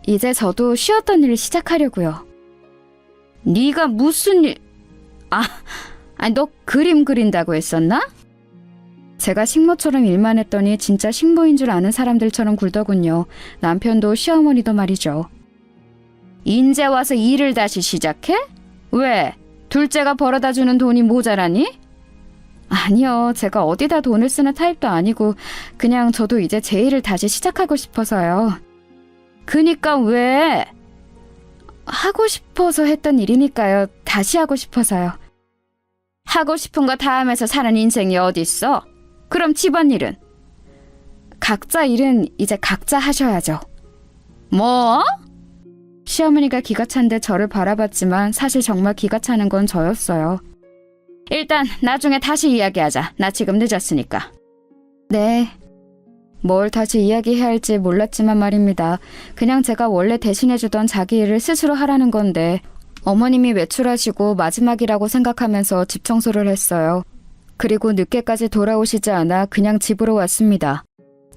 Speaker 2: 이제 저도 쉬었던 일을 시작하려고요. 네가 무슨 일... 너 그림 그린다고 했었나? 제가 식모처럼 일만 했더니 진짜 식모인 줄 아는 사람들처럼 굴더군요. 남편도 시어머니도 말이죠. 인제 와서 일을 다시 시작해? 왜? 둘째가 벌어다 주는 돈이 모자라니? 아니요, 제가 어디다 돈을 쓰는 타입도 아니고 그냥 저도 이제 제 일을 다시 시작하고 싶어서요. 그니까 왜? 하고 싶어서 했던 일이니까요. 다시 하고 싶어서요. 하고 싶은 거 다 하면서 사는 인생이 어딨어? 그럼 집안일은? 각자 일은 이제 각자 하셔야죠. 뭐? 시어머니가 기가 찬데 저를 바라봤지만 사실 정말 기가 차는 건 저였어요. 일단 나중에 다시 이야기하자. 나 지금 늦었으니까. 네. 뭘 다시 이야기해야 할지 몰랐지만 말입니다. 그냥 제가 원래 대신해주던 자기 일을 스스로 하라는 건데 어머님이 외출하시고 마지막이라고 생각하면서 집 청소를 했어요. 그리고 늦게까지 돌아오시지 않아 그냥 집으로 왔습니다.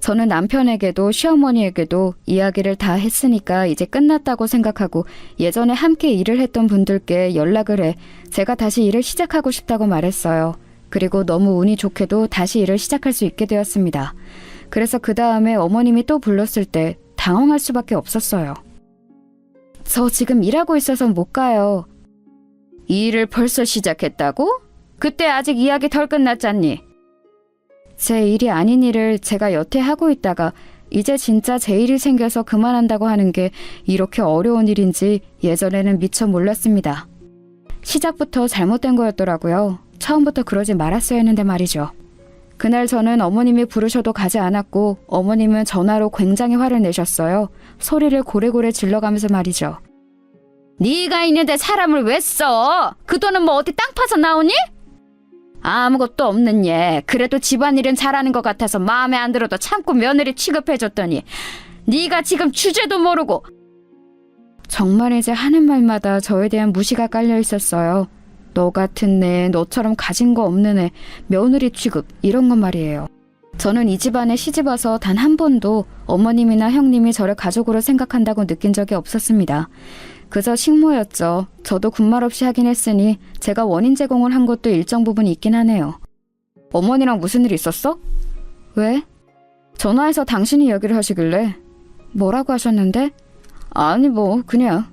Speaker 2: 저는 남편에게도 시어머니에게도 이야기를 다 했으니까 이제 끝났다고 생각하고 예전에 함께 일을 했던 분들께 연락을 해 제가 다시 일을 시작하고 싶다고 말했어요. 그리고 너무 운이 좋게도 다시 일을 시작할 수 있게 되었습니다. 그래서 그 다음에 어머님이 또 불렀을 때 당황할 수밖에 없었어요. 저 지금 일하고 있어서 못 가요. 이 일을 벌써 시작했다고? 그때 아직 이야기 덜 끝났잖니. 제 일이 아닌 일을 제가 여태 하고 있다가 이제 진짜 제 일이 생겨서 그만한다고 하는 게 이렇게 어려운 일인지 예전에는 미처 몰랐습니다. 시작부터 잘못된 거였더라고요. 처음부터 그러지 말았어야 했는데 말이죠. 그날 저는 어머님이 부르셔도 가지 않았고 어머님은 전화로 굉장히 화를 내셨어요. 소리를 고래고래 질러가면서 말이죠. 네가 있는데 사람을 왜 써? 그 돈은 뭐 어디 땅 파서 나오니? 아무것도 없는 얘. 그래도 집안일은 잘하는 것 같아서 마음에 안 들어도 참고 며느리 취급해줬더니 네가 지금 주제도 모르고. 정말 이제 하는 말마다 저에 대한 무시가 깔려 있었어요. 너 같은 애, 너처럼 가진 거 없는 애, 며느리 취급 이런 건 말이에요. 저는 이 집안에 시집와서 단 한 번도 어머님이나 형님이 저를 가족으로 생각한다고 느낀 적이 없었습니다. 그저 식모였죠. 저도 군말 없이 하긴 했으니 제가 원인 제공을 한 것도 일정 부분 있긴 하네요. 어머니랑 무슨 일 있었어? 왜? 전화해서 당신이 얘기를 하시길래. 뭐라고 하셨는데? 아니 뭐 그냥.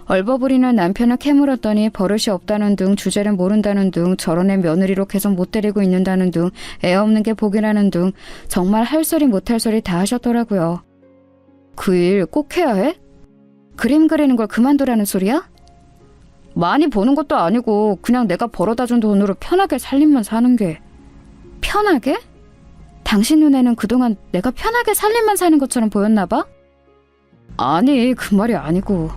Speaker 2: 얼버무리는 남편을 캐물었더니 버릇이 없다는 둥, 주제를 모른다는 둥, 저런 애 며느리로 계속 못 데리고 있는다는 둥, 애 없는 게 복이라는 둥, 정말 할 소리 못할 소리 다 하셨더라고요. 그 일 꼭 해야 해? 그림 그리는 걸 그만두라는 소리야? 많이 버는 것도 아니고 그냥 내가 벌어다 준 돈으로 편하게 살림만 사는 게. 편하게? 당신 눈에는 그동안 내가 편하게 살림만 사는 것처럼 보였나 봐? 아니, 그 말이 아니고.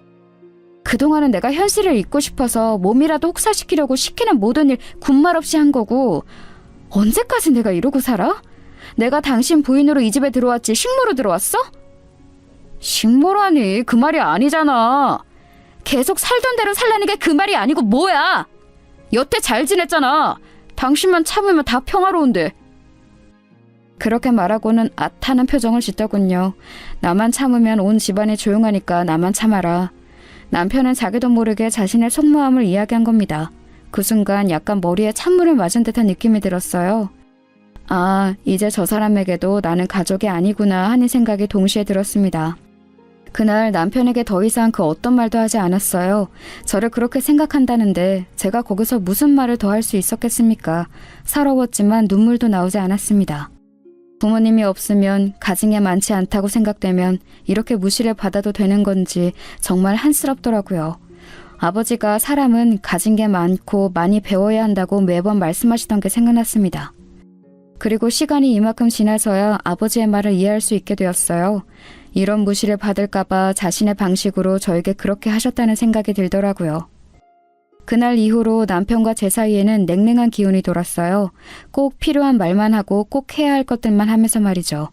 Speaker 2: 그동안은 내가 현실을 잊고 싶어서 몸이라도 혹사시키려고 시키는 모든 일 군말 없이 한 거고 언제까지 내가 이러고 살아? 내가 당신 부인으로 이 집에 들어왔지 식모로 들어왔어? 식모라니 그 말이 아니잖아. 계속 살던 대로 살라는 게 그 말이 아니고 뭐야? 여태 잘 지냈잖아. 당신만 참으면 다 평화로운데. 그렇게 말하고는 앗하는 표정을 짓더군요. 나만 참으면 온 집안이 조용하니까 나만 참아라. 남편은 자기도 모르게 자신의 속마음을 이야기한 겁니다. 그 순간 약간 머리에 찬물을 맞은 듯한 느낌이 들었어요. 아, 이제 저 사람에게도 나는 가족이 아니구나 하는 생각이 동시에 들었습니다. 그날 남편에게 더 이상 그 어떤 말도 하지 않았어요. 저를 그렇게 생각한다는데 제가 거기서 무슨 말을 더 할 수 있었겠습니까? 서러웠지만 눈물도 나오지 않았습니다. 부모님이 없으면 가진 게 많지 않다고 생각되면 이렇게 무시를 받아도 되는 건지 정말 한스럽더라고요. 아버지가 사람은 가진 게 많고 많이 배워야 한다고 매번 말씀하시던 게 생각났습니다. 그리고 시간이 이만큼 지나서야 아버지의 말을 이해할 수 있게 되었어요. 이런 무시를 받을까봐 자신의 방식으로 저에게 그렇게 하셨다는 생각이 들더라고요. 그날 이후로 남편과 제 사이에는 냉랭한 기운이 돌았어요. 꼭 필요한 말만 하고 꼭 해야 할 것들만 하면서 말이죠.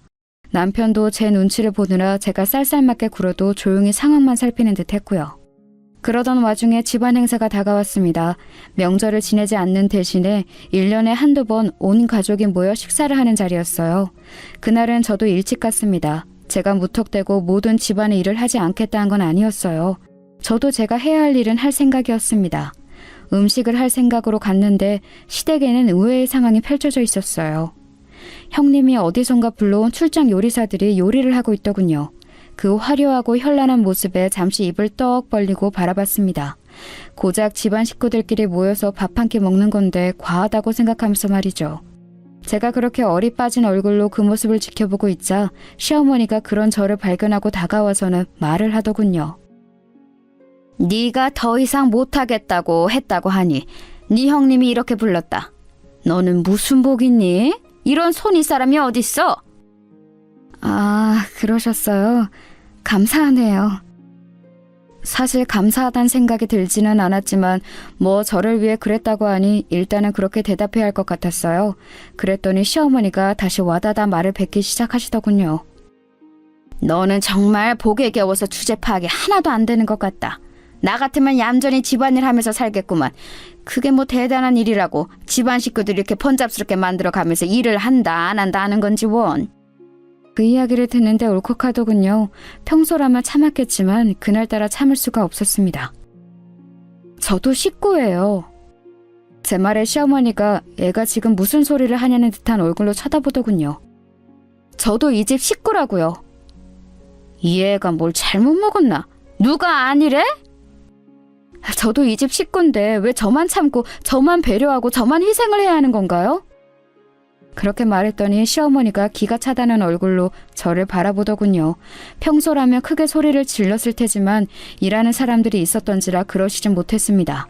Speaker 2: 남편도 제 눈치를 보느라 제가 쌀쌀맞게 굴어도 조용히 상황만 살피는 듯 했고요. 그러던 와중에 집안 행사가 다가왔습니다. 명절을 지내지 않는 대신에 1년에 한두 번 온 가족이 모여 식사를 하는 자리였어요. 그날은 저도 일찍 갔습니다. 제가 무턱대고 모든 집안의 일을 하지 않겠다는 건 아니었어요. 저도 제가 해야 할 일은 할 생각이었습니다. 음식을 할 생각으로 갔는데 시댁에는 의외의 상황이 펼쳐져 있었어요. 형님이 어디선가 불러온 출장 요리사들이 요리를 하고 있더군요. 그 화려하고 현란한 모습에 잠시 입을 떡 벌리고 바라봤습니다. 고작 집안 식구들끼리 모여서 밥 한 끼 먹는 건데 과하다고 생각하면서 말이죠. 제가 그렇게 어리 빠진 얼굴로 그 모습을 지켜보고 있자 시어머니가 그런 저를 발견하고 다가와서는 말을 하더군요. 네가 더 이상 못하겠다고 했다고 하니 네 형님이 이렇게 불렀다. 너는 무슨 복 있니? 이런 손이 사람이 어딨어? 아, 그러셨어요. 감사하네요. 사실 감사하다는 생각이 들지는 않았지만 뭐 저를 위해 그랬다고 하니 일단은 그렇게 대답해야 할 것 같았어요. 그랬더니 시어머니가 다시 와다다 말을 뱉기 시작하시더군요. 너는 정말 복에 겨워서 주제 파악이 하나도 안 되는 것 같다. 나 같으면 얌전히 집안일 하면서 살겠구만. 그게 뭐 대단한 일이라고 집안 식구들 이렇게 번잡스럽게 만들어가면서 일을 한다 안 한다 하는 건지 원. 그 이야기를 듣는데 울컥하더군요. 평소라면 참았겠지만 그날따라 참을 수가 없었습니다. 저도 식구예요. 제 말에 시어머니가 애가 지금 무슨 소리를 하냐는 듯한 얼굴로 쳐다보더군요. 저도 이 집 식구라고요. 이 애가 뭘 잘못 먹었나? 누가 아니래? 저도 이 집 식구인데 왜 저만 참고 저만 배려하고 저만 희생을 해야 하는 건가요? 그렇게 말했더니 시어머니가 기가 차다는 얼굴로 저를 바라보더군요. 평소라면 크게 소리를 질렀을 테지만 일하는 사람들이 있었던지라 그러시진 못했습니다.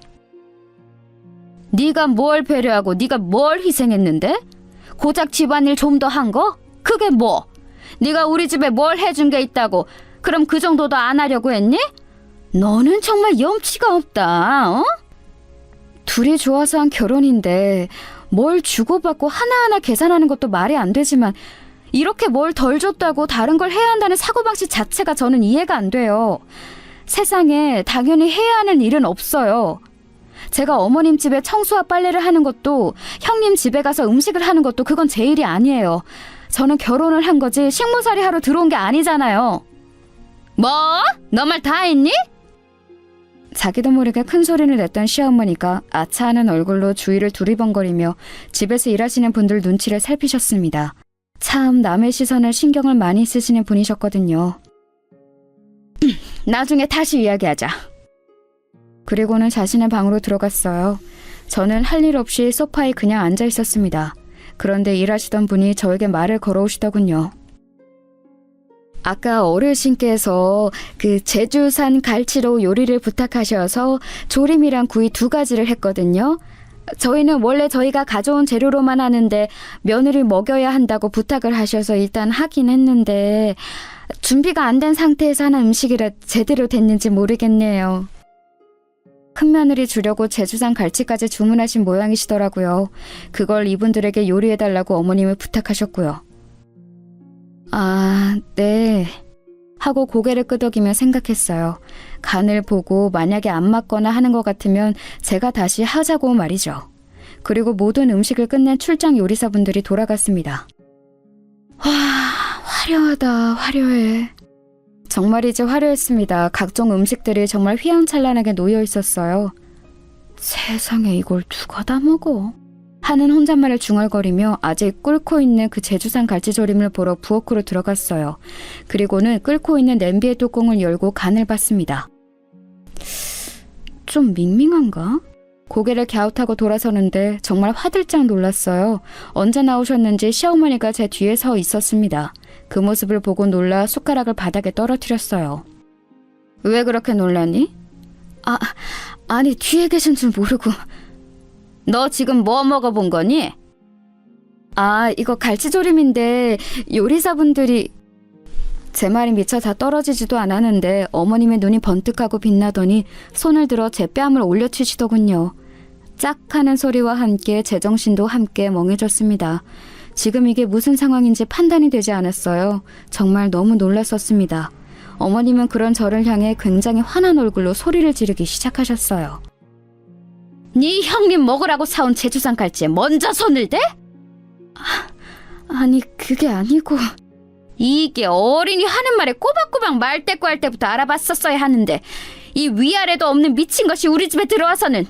Speaker 2: 네가 뭘 배려하고 네가 뭘 희생했는데? 고작 집안일 좀 더 한 거? 그게 뭐? 네가 우리 집에 뭘 해준 게 있다고 그럼 그 정도도 안 하려고 했니? 너는 정말 염치가 없다. 어? 둘이 좋아서 한 결혼인데 뭘 주고받고 하나하나 계산하는 것도 말이 안 되지만 이렇게 뭘 덜 줬다고 다른 걸 해야 한다는 사고방식 자체가 저는 이해가 안 돼요. 세상에 당연히 해야 하는 일은 없어요. 제가 어머님 집에 청소와 빨래를 하는 것도 형님 집에 가서 음식을 하는 것도 그건 제 일이 아니에요. 저는 결혼을 한 거지 식모살이 하러 들어온 게 아니잖아요. 뭐? 너 말 다 했니? 자기도 모르게 큰 소리를 냈던 시어머니가 아차하는 얼굴로 주위를 두리번거리며 집에서 일하시는 분들 눈치를 살피셨습니다. 참 남의 시선을 신경을 많이 쓰시는 분이셨거든요. 나중에 다시 이야기하자. 그리고는 자신의 방으로 들어갔어요. 저는 할 일 없이 소파에 그냥 앉아 있었습니다. 그런데 일하시던 분이 저에게 말을 걸어오시더군요. 아까 어르신께서 그 제주산 갈치로 요리를 부탁하셔서 조림이랑 구이 2가지를 했거든요. 저희는 원래 저희가 가져온 재료로만 하는데 며느리 먹여야 한다고 부탁을 하셔서 일단 하긴 했는데 준비가 안 된 상태에서 하는 음식이라 제대로 됐는지 모르겠네요. 큰 며느리 주려고 제주산 갈치까지 주문하신 모양이시더라고요. 그걸 이분들에게 요리해달라고 어머님을 부탁하셨고요. 아, 네. 하고 고개를 끄덕이며 생각했어요. 간을 보고 만약에 안 맞거나 하는 것 같으면 제가 다시 하자고 말이죠. 그리고 모든 음식을 끝낸 출장 요리사분들이 돌아갔습니다. 와, 화려하다, 화려해. 정말이지 화려했습니다. 각종 음식들이 정말 휘황찬란하게 놓여 있었어요. 세상에 이걸 누가 다 먹어? 하는 혼잣말을 중얼거리며 아직 끓고 있는 그 제주산 갈치조림을 보러 부엌으로 들어갔어요. 그리고는 끓고 있는 냄비의 뚜껑을 열고 간을 봤습니다. 좀 밍밍한가? 고개를 갸웃하고 돌아서는데 정말 화들짝 놀랐어요. 언제 나오셨는지 시어머니가 제 뒤에 서 있었습니다. 그 모습을 보고 놀라 숟가락을 바닥에 떨어뜨렸어요. 왜 그렇게 놀랐니? 아니 뒤에 계신 줄 모르고. 너 지금 뭐 먹어본 거니? 아, 이거 갈치조림인데 요리사분들이... 제 말이 미처 다 떨어지지도 않았는데 어머님의 눈이 번뜩하고 빛나더니 손을 들어 제 뺨을 올려치시더군요. 짝 하는 소리와 함께 제정신도 함께 멍해졌습니다. 지금 이게 무슨 상황인지 판단이 되지 않았어요. 정말 너무 놀랐었습니다. 어머님은 그런 저를 향해 굉장히 화난 얼굴로 소리를 지르기 시작하셨어요. 네 형님 먹으라고 사온 제주산 갈치에 먼저 손을 대? 아니 그게 아니고... 이게 어린이 하는 말에 꼬박꼬박 말대꾸할 때부터 알아봤었어야 하는데 이 위아래도 없는 미친 것이 우리 집에 들어와서는...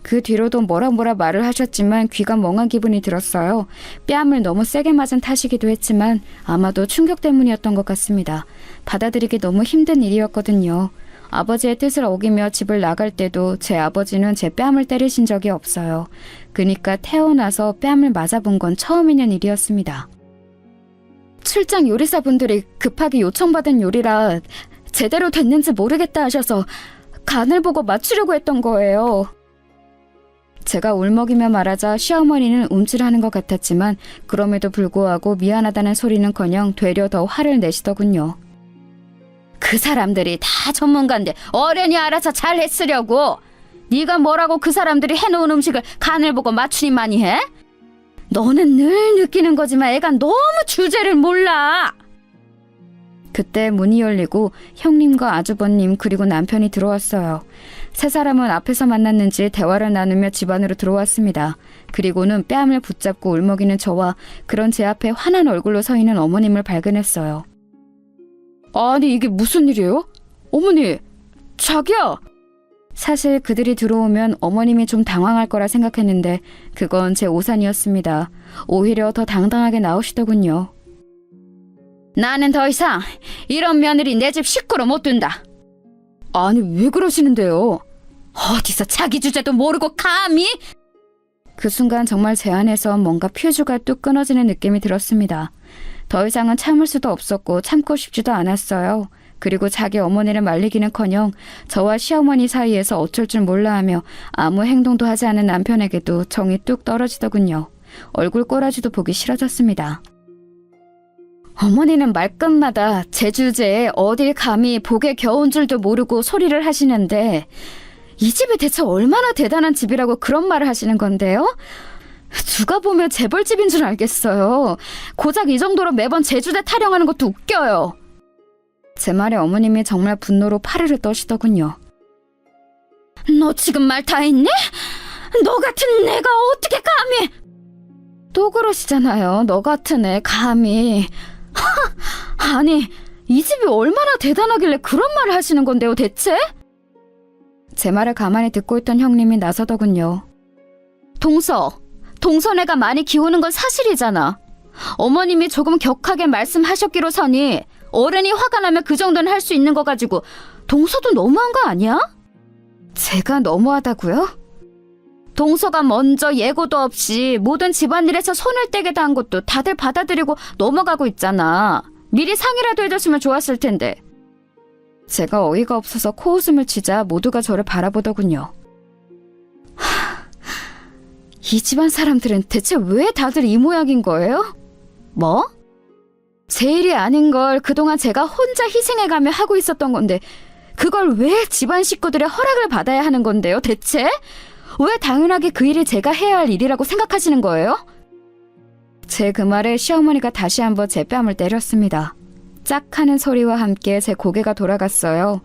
Speaker 2: 그 뒤로도 뭐라 말을 하셨지만 귀가 멍한 기분이 들었어요. 뺨을 너무 세게 맞은 탓이기도 했지만 아마도 충격 때문이었던 것 같습니다. 받아들이기 너무 힘든 일이었거든요. 아버지의 뜻을 어기며 집을 나갈 때도 제 아버지는 제 뺨을 때리신 적이 없어요. 그러니까 태어나서 뺨을 맞아본 건 처음 있는 일이었습니다. 출장 요리사분들이 급하게 요청받은 요리라 제대로 됐는지 모르겠다 하셔서 간을 보고 맞추려고 했던 거예요. 제가 울먹이며 말하자 시어머니는 움찔하는 것 같았지만 그럼에도 불구하고 미안하다는 소리는커녕 되려 더 화를 내시더군요. 그 사람들이 다 전문가인데 어련히 알아서 잘 했으려고. 네가 뭐라고 그 사람들이 해놓은 음식을 간을 보고 맞추니만이 해? 너는 늘 느끼는 거지만 애가 너무 주제를 몰라. 그때 문이 열리고 형님과 아주버님 그리고 남편이 들어왔어요. 세 사람은 앞에서 만났는지 대화를 나누며 집 안으로 들어왔습니다. 그리고는 뺨을 붙잡고 울먹이는 저와 그런 제 앞에 환한 얼굴로 서 있는 어머님을 발견했어요. 아니 이게 무슨 일이에요? 어머니, 자기야! 사실 그들이 들어오면 어머님이 좀 당황할 거라 생각했는데 그건 제 오산이었습니다. 오히려 더 당당하게 나오시더군요. 나는 더 이상 이런 며느리 내 집 식구로 못 둔다. 아니 왜 그러시는데요? 어디서 자기 주제도 모르고 감히? 그 순간 정말 제 안에서 뭔가 퓨즈가 뚝 끊어지는 느낌이 들었습니다. 더 이상은 참을 수도 없었고 참고 싶지도 않았어요. 그리고 자기 어머니를 말리기는커녕 저와 시어머니 사이에서 어쩔 줄 몰라하며 아무 행동도 하지 않은 남편에게도 정이 뚝 떨어지더군요. 얼굴 꼬라지도 보기 싫어졌습니다. 어머니는 말끝마다 제 주제에 어딜 감히 복에 겨운 줄도 모르고 소리를 하시는데 이 집이 대체 얼마나 대단한 집이라고 그런 말을 하시는 건데요? 누가 보면 재벌집인 줄 알겠어요. 고작 이 정도로 매번 제 주제 타령하는 것도 웃겨요. 제 말에 어머님이 정말 분노로 파르르 떠시더군요. 너 지금 말 다 했네? 너 같은 애가 어떻게 감히? 또 그러시잖아요. 너 같은 애 감히. 아니 이 집이 얼마나 대단하길래 그런 말을 하시는 건데요 대체? 제 말을 가만히 듣고 있던 형님이 나서더군요. 동서네가 많이 기우는 건 사실이잖아. 어머님이 조금 격하게 말씀하셨기로 서니 어른이 화가 나면 그 정도는 할 수 있는 거 가지고 동서도 너무한 거 아니야? 제가 너무하다고요? 동서가 먼저 예고도 없이 모든 집안일에서 손을 떼게 다 한 것도 다들 받아들이고 넘어가고 있잖아. 미리 상의라도 해줬으면 좋았을 텐데. 제가 어이가 없어서 코웃음을 치자 모두가 저를 바라보더군요. 이 집안 사람들은 대체 왜 다들 이 모양인 거예요? 뭐? 제 일이 아닌 걸 그동안 제가 혼자 희생해가며 하고 있었던 건데 그걸 왜 집안 식구들의 허락을 받아야 하는 건데요 대체? 왜 당연하게 그 일이 제가 해야 할 일이라고 생각하시는 거예요? 제 그 말에 시어머니가 다시 한번 제 뺨을 때렸습니다. 짝 하는 소리와 함께 제 고개가 돌아갔어요.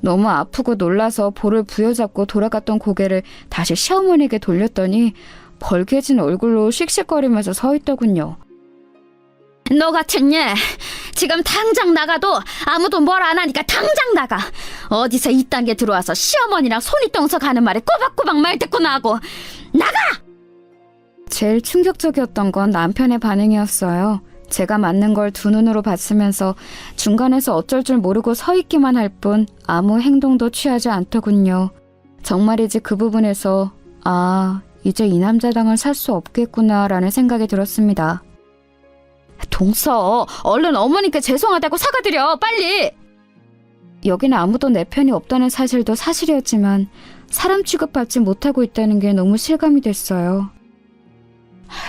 Speaker 2: 너무 아프고 놀라서 볼을 부여잡고 돌아갔던 고개를 다시 시어머니에게 돌렸더니 벌개진 얼굴로 씩씩거리면서 서 있더군요. 너 같은 애 지금 당장 나가도 아무도 뭘 안 하니까 당장 나가. 어디서 이딴 게 들어와서 시어머니랑 손이 똥서 가는 말에 꼬박꼬박 말 듣고 나고 나가! 제일 충격적이었던 건 남편의 반응이었어요. 제가 맞는 걸 두 눈으로 봤으면서 중간에서 어쩔 줄 모르고 서 있기만 할 뿐 아무 행동도 취하지 않더군요. 정말이지 그 부분에서 이제 이 남자당을 살 수 없겠구나라는 생각이 들었습니다. 동서, 얼른 어머니께 죄송하다고 사과드려, 빨리! 여기는 아무도 내 편이 없다는 사실도 사실이었지만 사람 취급받지 못하고 있다는 게 너무 실감이 됐어요.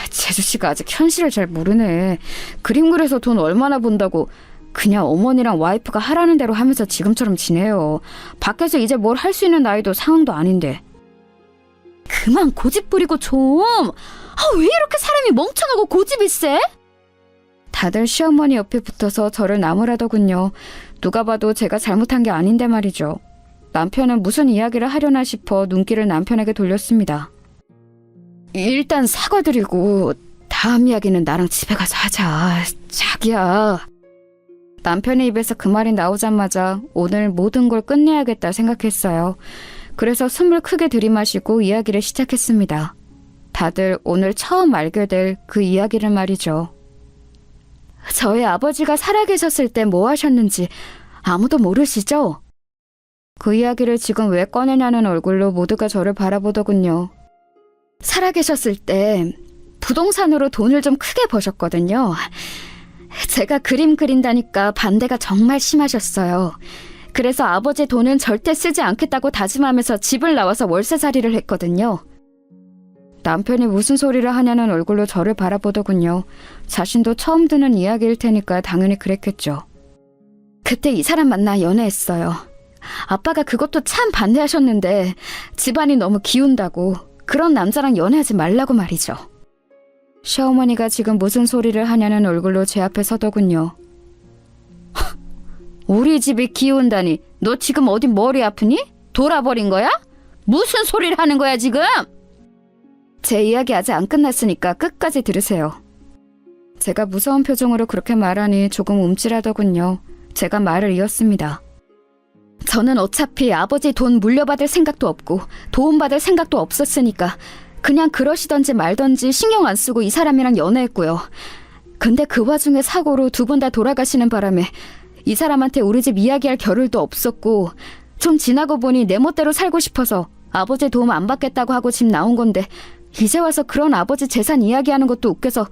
Speaker 2: 재수씨가 아직 현실을 잘 모르네. 그림 그려서 돈 얼마나 번다고 그냥 어머니랑 와이프가 하라는 대로 하면서 지금처럼 지내요. 밖에서 이제 뭘 할 수 있는 나이도 상황도 아닌데. 그만 고집 부리고 좀. 왜 이렇게 사람이 멍청하고 고집이 세? 다들 시어머니 옆에 붙어서 저를 나무라더군요. 누가 봐도 제가 잘못한 게 아닌데 말이죠. 남편은 무슨 이야기를 하려나 싶어 눈길을 남편에게 돌렸습니다. 일단 사과드리고 다음 이야기는 나랑 집에 가서 하자. 자기야. 남편의 입에서 그 말이 나오자마자 오늘 모든 걸 끝내야겠다 생각했어요. 그래서 숨을 크게 들이마시고 이야기를 시작했습니다. 다들 오늘 처음 알게 될 그 이야기를 말이죠. 저희 아버지가 살아계셨을 때 뭐 하셨는지 아무도 모르시죠? 그 이야기를 지금 왜 꺼내냐는 얼굴로 모두가 저를 바라보더군요. 살아계셨을 때 부동산으로 돈을 좀 크게 버셨거든요. 제가 그림 그린다니까 반대가 정말 심하셨어요. 그래서 아버지 돈은 절대 쓰지 않겠다고 다짐하면서 집을 나와서 월세살이를 했거든요. 남편이 무슨 소리를 하냐는 얼굴로 저를 바라보더군요. 자신도 처음 듣는 이야기일 테니까 당연히 그랬겠죠. 그때 이 사람 만나 연애했어요. 아빠가 그것도 참 반대하셨는데 집안이 너무 기운다고 그런 남자랑 연애하지 말라고 말이죠. 시어머니가 지금 무슨 소리를 하냐는 얼굴로 제 앞에 서더군요. 우리 집이 기운다니 너 지금 어디 머리 아프니? 돌아버린 거야? 무슨 소리를 하는 거야 지금? 제 이야기 아직 안 끝났으니까 끝까지 들으세요. 제가 무서운 표정으로 그렇게 말하니 조금 움찔하더군요. 제가 말을 이었습니다. 저는 어차피 아버지 돈 물려받을 생각도 없고 도움받을 생각도 없었으니까 그냥 그러시던지 말던지 신경 안 쓰고 이 사람이랑 연애했고요. 근데 그 와중에 사고로 두 분 다 돌아가시는 바람에 이 사람한테 우리 집 이야기할 겨를도 없었고 좀 지나고 보니 내 멋대로 살고 싶어서 아버지 도움 안 받겠다고 하고 집 나온 건데 이제 와서 그런 아버지 재산 이야기하는 것도 웃겨서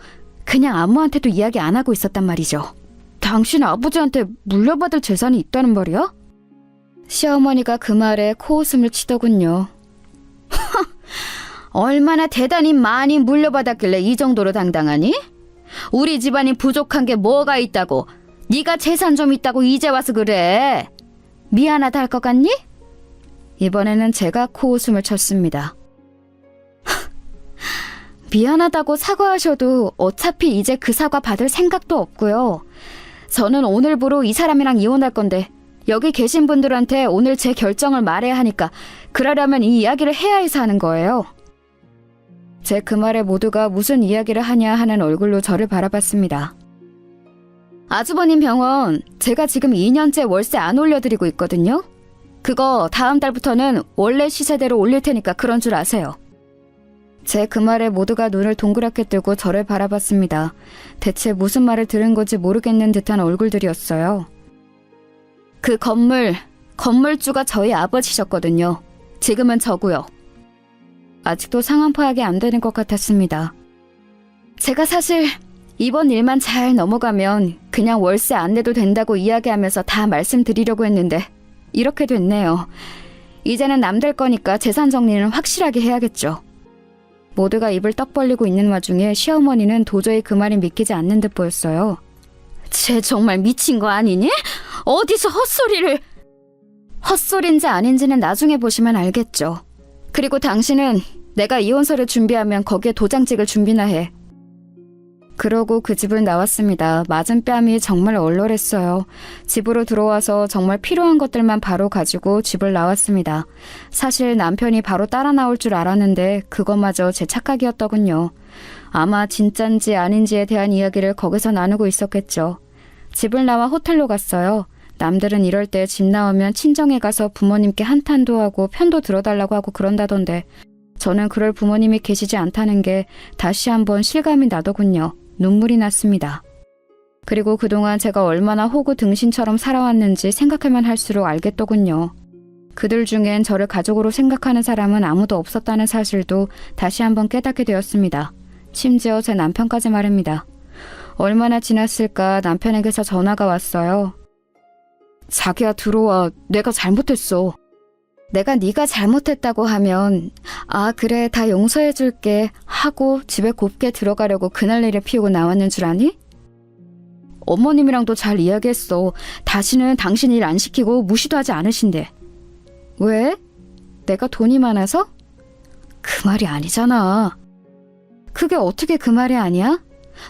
Speaker 2: 그냥 아무한테도 이야기 안 하고 있었단 말이죠. 당신 아버지한테 물려받을 재산이 있다는 말이야? 시어머니가 그 말에 코웃음을 치더군요. 얼마나 대단히 많이 물려받았길래 이 정도로 당당하니? 우리 집안이 부족한 게 뭐가 있다고? 네가 재산 좀 있다고 이제 와서 그래. 미안하다 할 것 같니? 이번에는 제가 코웃음을 쳤습니다. 미안하다고 사과하셔도 어차피 이제 그 사과 받을 생각도 없고요. 저는 오늘부로 이 사람이랑 이혼할 건데 여기 계신 분들한테 오늘 제 결정을 말해야 하니까 그러려면 이 이야기를 해야 해서 하는 거예요. 제 그 말에 모두가 무슨 이야기를 하냐 하는 얼굴로 저를 바라봤습니다. 아주버님 병원 제가 지금 2년째 월세 안 올려드리고 있거든요. 그거 다음 달부터는 원래 시세대로 올릴 테니까 그런 줄 아세요. 제 그 말에 모두가 눈을 동그랗게 뜨고 저를 바라봤습니다. 대체 무슨 말을 들은 건지 모르겠는 듯한 얼굴들이었어요. 그 건물주가 저희 아버지셨거든요. 지금은 저고요. 아직도 상황 파악이 안 되는 것 같았습니다. 제가 사실 이번 일만 잘 넘어가면 그냥 월세 안 내도 된다고 이야기하면서 다 말씀드리려고 했는데 이렇게 됐네요. 이제는 남들 거니까 재산 정리는 확실하게 해야겠죠. 모두가 입을 떡 벌리고 있는 와중에 시어머니는 도저히 그 말이 믿기지 않는 듯 보였어요. 쟤 정말 미친 거 아니니? 어디서 헛소리를... 헛소리인지 아닌지는 나중에 보시면 알겠죠. 그리고 당신은 내가 이혼서를 준비하면 거기에 도장 찍을 준비나 해. 그러고 그 집을 나왔습니다. 맞은 뺨이 정말 얼얼했어요. 집으로 들어와서 정말 필요한 것들만 바로 가지고 집을 나왔습니다. 사실 남편이 바로 따라 나올 줄 알았는데 그것마저 제 착각이었더군요. 아마 진짠지 아닌지에 대한 이야기를 거기서 나누고 있었겠죠. 집을 나와 호텔로 갔어요. 남들은 이럴 때 집 나오면 친정에 가서 부모님께 한탄도 하고 편도 들어달라고 하고 그런다던데 저는 그럴 부모님이 계시지 않다는 게 다시 한번 실감이 나더군요. 눈물이 났습니다. 그리고 그동안 제가 얼마나 호구 등신처럼 살아왔는지 생각하면 할수록 알겠더군요. 그들 중엔 저를 가족으로 생각하는 사람은 아무도 없었다는 사실도 다시 한번 깨닫게 되었습니다. 심지어 제 남편까지 말입니다. 얼마나 지났을까 남편에게서 전화가 왔어요. 자기야 들어와. 내가 잘못했어. 내가 네가 잘못했다고 하면 아 그래 다 용서해줄게 하고 집에 곱게 들어가려고 그날내려 피우고 나왔는 줄 아니? 어머님이랑도 잘 이야기했어. 다시는 당신 일 안 시키고 무시도 하지 않으신대. 왜? 내가 돈이 많아서? 그 말이 아니잖아. 그게 어떻게 그 말이 아니야?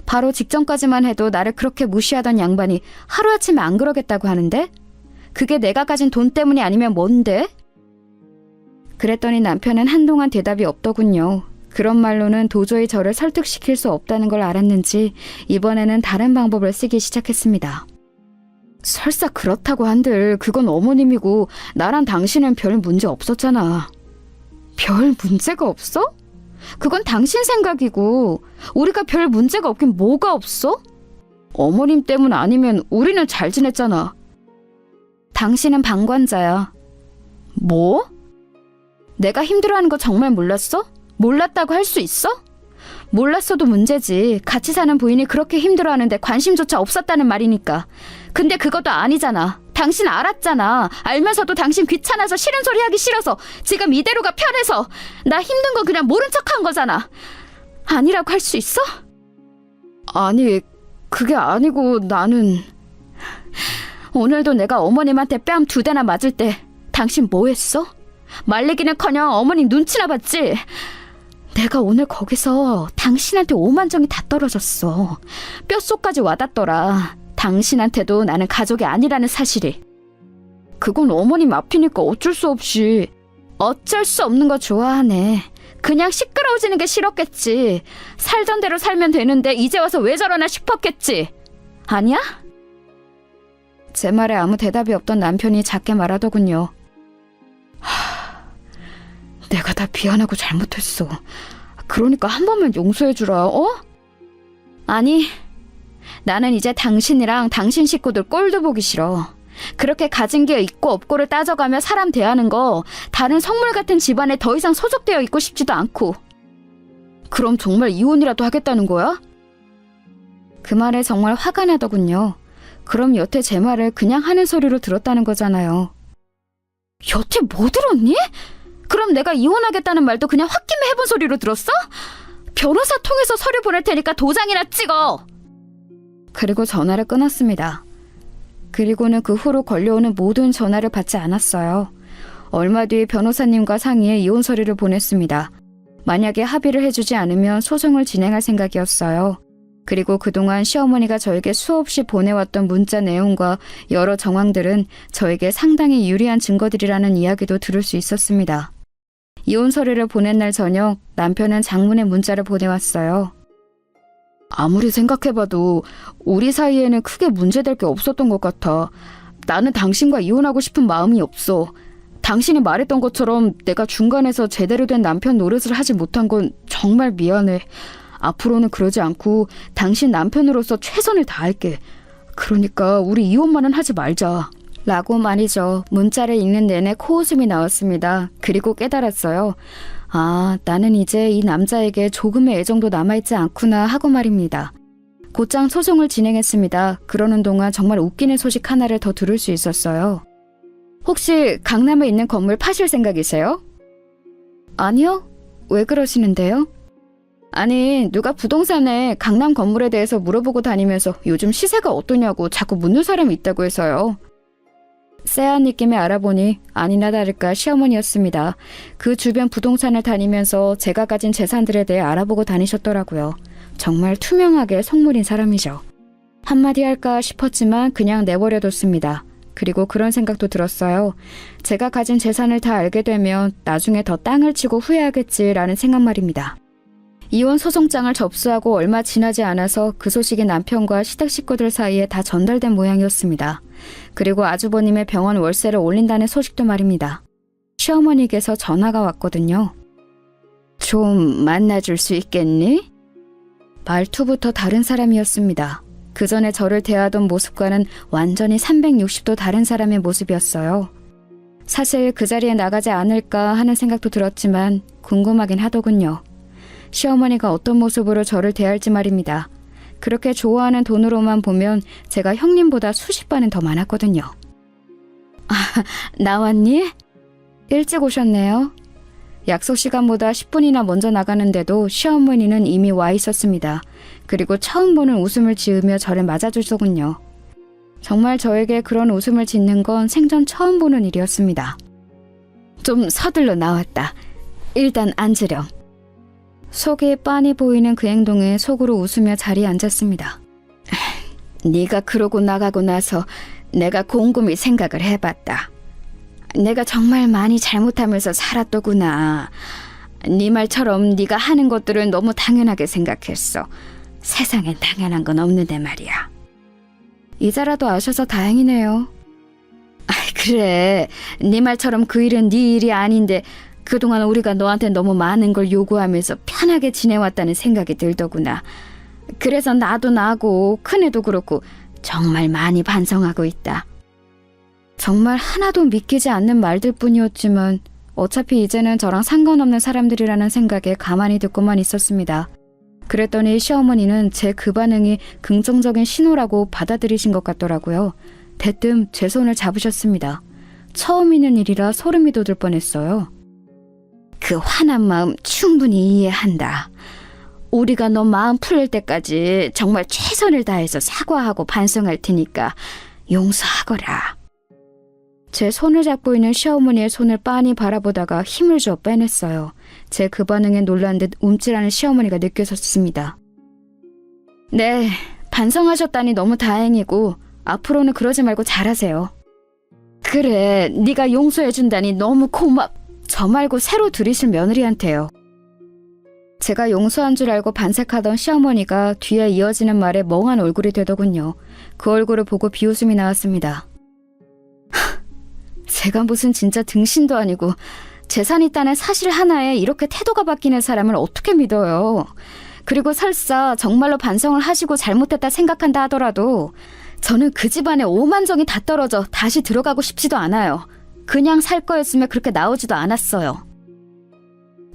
Speaker 2: 바로 직전까지만 해도 나를 그렇게 무시하던 양반이 하루아침에 안 그러겠다고 하는데? 그게 내가 가진 돈 때문이 아니면 뭔데? 그랬더니 남편은 한동안 대답이 없더군요. 그런 말로는 도저히 저를 설득시킬 수 없다는 걸 알았는지 이번에는 다른 방법을 쓰기 시작했습니다. 설사 그렇다고 한들 그건 어머님이고 나랑 당신은 별 문제 없었잖아. 별 문제가 없어? 그건 당신 생각이고 우리가 별 문제가 없긴 뭐가 없어? 어머님 때문 아니면 우리는 잘 지냈잖아. 당신은 방관자야. 뭐? 내가 힘들어하는 거 정말 몰랐어? 몰랐다고 할 수 있어? 몰랐어도 문제지. 같이 사는 부인이 그렇게 힘들어하는데 관심조차 없었다는 말이니까. 근데 그것도 아니잖아. 당신 알았잖아. 알면서도 당신 귀찮아서 싫은 소리 하기 싫어서 지금 이대로가 편해서 나 힘든 거 그냥 모른 척한 거잖아. 아니라고 할 수 있어? 아니, 그게 아니고 나는... 오늘도 내가 어머님한테 뺨 2대나 맞을 때 당신 뭐 했어? 말리기는커녕 어머님 눈치나 봤지? 내가 오늘 거기서 당신한테 오만정이 다 떨어졌어. 뼛속까지 와닿더라. 당신한테도 나는 가족이 아니라는 사실이. 그건 어머님 앞이니까 어쩔 수 없는 거 좋아하네. 그냥 시끄러워지는 게 싫었겠지. 살던 대로 살면 되는데 이제 와서 왜 저러나 싶었겠지. 아니야? 제 말에 아무 대답이 없던 남편이 작게 말하더군요. 내가 다 미안하고 잘못했어. 그러니까 한 번만 용서해주라, 어? 아니, 나는 이제 당신이랑 당신 식구들 꼴도 보기 싫어. 그렇게 가진 게 있고 없고를 따져가며 사람 대하는 거 다른 성물 같은 집안에 더 이상 소속되어 있고 싶지도 않고. 그럼 정말 이혼이라도 하겠다는 거야? 그 말에 정말 화가 나더군요. 그럼 여태 제 말을 그냥 하는 소리로 들었다는 거잖아요. 여태 뭐 들었니? 그럼 내가 이혼하겠다는 말도 그냥 홧김에 해본 소리로 들었어? 변호사 통해서 서류 보낼 테니까 도장이나 찍어. 그리고 전화를 끊었습니다. 그리고는 그 후로 걸려오는 모든 전화를 받지 않았어요. 얼마 뒤 변호사님과 상의해 이혼 서류를 보냈습니다. 만약에 합의를 해주지 않으면 소송을 진행할 생각이었어요. 그리고 그동안 시어머니가 저에게 수없이 보내왔던 문자 내용과 여러 정황들은 저에게 상당히 유리한 증거들이라는 이야기도 들을 수 있었습니다. 이혼 서류를 보낸 날 저녁 남편은 장문의 문자를 보내왔어요. 아무리 생각해봐도 우리 사이에는 크게 문제될 게 없었던 것 같아. 나는 당신과 이혼하고 싶은 마음이 없어. 당신이 말했던 것처럼 내가 중간에서 제대로 된 남편 노릇을 하지 못한 건 정말 미안해. 앞으로는 그러지 않고 당신 남편으로서 최선을 다할게. 그러니까 우리 이혼만은 하지 말자. 라고 말이죠. 문자를 읽는 내내 코웃음이 나왔습니다. 그리고 깨달았어요. 아, 나는 이제 이 남자에게 조금의 애정도 남아있지 않구나 하고 말입니다. 곧장 소송을 진행했습니다. 그러는 동안 정말 웃기는 소식 하나를 더 들을 수 있었어요. 혹시 강남에 있는 건물 파실 생각이세요? 아니요. 왜 그러시는데요? 아니, 누가 부동산에 강남 건물에 대해서 물어보고 다니면서 요즘 시세가 어떠냐고 자꾸 묻는 사람이 있다고 해서요. 쎄한 느낌에 알아보니 아니나 다를까 시어머니였습니다. 그 주변 부동산을 다니면서 제가 가진 재산들에 대해 알아보고 다니셨더라고요. 정말 투명하게 속물인 사람이죠. 한마디 할까 싶었지만 그냥 내버려뒀습니다. 그리고 그런 생각도 들었어요. 제가 가진 재산을 다 알게 되면 나중에 더 땅을 치고 후회하겠지라는 생각 말입니다. 이혼 소송장을 접수하고 얼마 지나지 않아서 그 소식이 남편과 시댁 식구들 사이에 다 전달된 모양이었습니다. 그리고 아주버님의 병원 월세를 올린다는 소식도 말입니다. 시어머니께서 전화가 왔거든요. 좀 만나줄 수 있겠니? 말투부터 다른 사람이었습니다. 그 전에 저를 대하던 모습과는 완전히 360도 다른 사람의 모습이었어요. 사실 그 자리에 나가지 않을까 하는 생각도 들었지만 궁금하긴 하더군요. 시어머니가 어떤 모습으로 저를 대할지 말입니다. 그렇게 좋아하는 돈으로만 보면 제가 형님보다 수십 배는 더 많았거든요. 아, 나왔니? 일찍 오셨네요. 약속 시간보다 10분이나 먼저 나가는데도 시어머니는 이미 와 있었습니다. 그리고 처음 보는 웃음을 지으며 저를 맞아주더군요. 정말 저에게 그런 웃음을 짓는 건 생전 처음 보는 일이었습니다. 좀 서둘러 나왔다. 일단 앉으렴. 속이 빤히 보이는 그 행동에 속으로 웃으며 자리에 앉았습니다. 네가 그러고 나가고 나서 내가 곰곰이 생각을 해봤다. 내가 정말 많이 잘못하면서 살았더구나. 네 말처럼 네가 하는 것들을 너무 당연하게 생각했어. 세상엔 당연한 건 없는데 말이야. 이제라도 아셔서 다행이네요. 그래, 네 말처럼 그 일은 네 일이 아닌데 그동안 우리가 너한테 너무 많은 걸 요구하면서 편하게 지내왔다는 생각이 들더구나. 그래서 나도 나고 큰애도 그렇고 정말 많이 반성하고 있다. 정말 하나도 믿기지 않는 말들 뿐이었지만 어차피 이제는 저랑 상관없는 사람들이라는 생각에 가만히 듣고만 있었습니다. 그랬더니 시어머니는 제 그 반응이 긍정적인 신호라고 받아들이신 것 같더라고요. 대뜸 제 손을 잡으셨습니다. 처음 있는 일이라 소름이 돋을 뻔했어요. 그 화난 마음 충분히 이해한다. 우리가 너 마음 풀릴 때까지 정말 최선을 다해서 사과하고 반성할 테니까 용서하거라. 제 손을 잡고 있는 시어머니의 손을 빤히 바라보다가 힘을 줘 빼냈어요. 제 그 반응에 놀란 듯 움찔하는 시어머니가 느껴졌습니다. 네, 반성하셨다니 너무 다행이고 앞으로는 그러지 말고 잘하세요. 그래, 네가 용서해준다니 너무 저 말고 새로 들이실 며느리한테요. 제가 용서한 줄 알고 반색하던 시어머니가 뒤에 이어지는 말에 멍한 얼굴이 되더군요. 그 얼굴을 보고 비웃음이 나왔습니다. 제가 무슨 진짜 등신도 아니고 재산 있다는 사실 하나에 이렇게 태도가 바뀌는 사람을 어떻게 믿어요. 그리고 설사 정말로 반성을 하시고 잘못했다 생각한다 하더라도 저는 그 집안에 오만정이 다 떨어져 다시 들어가고 싶지도 않아요. 그냥 살 거였으면 그렇게 나오지도 않았어요.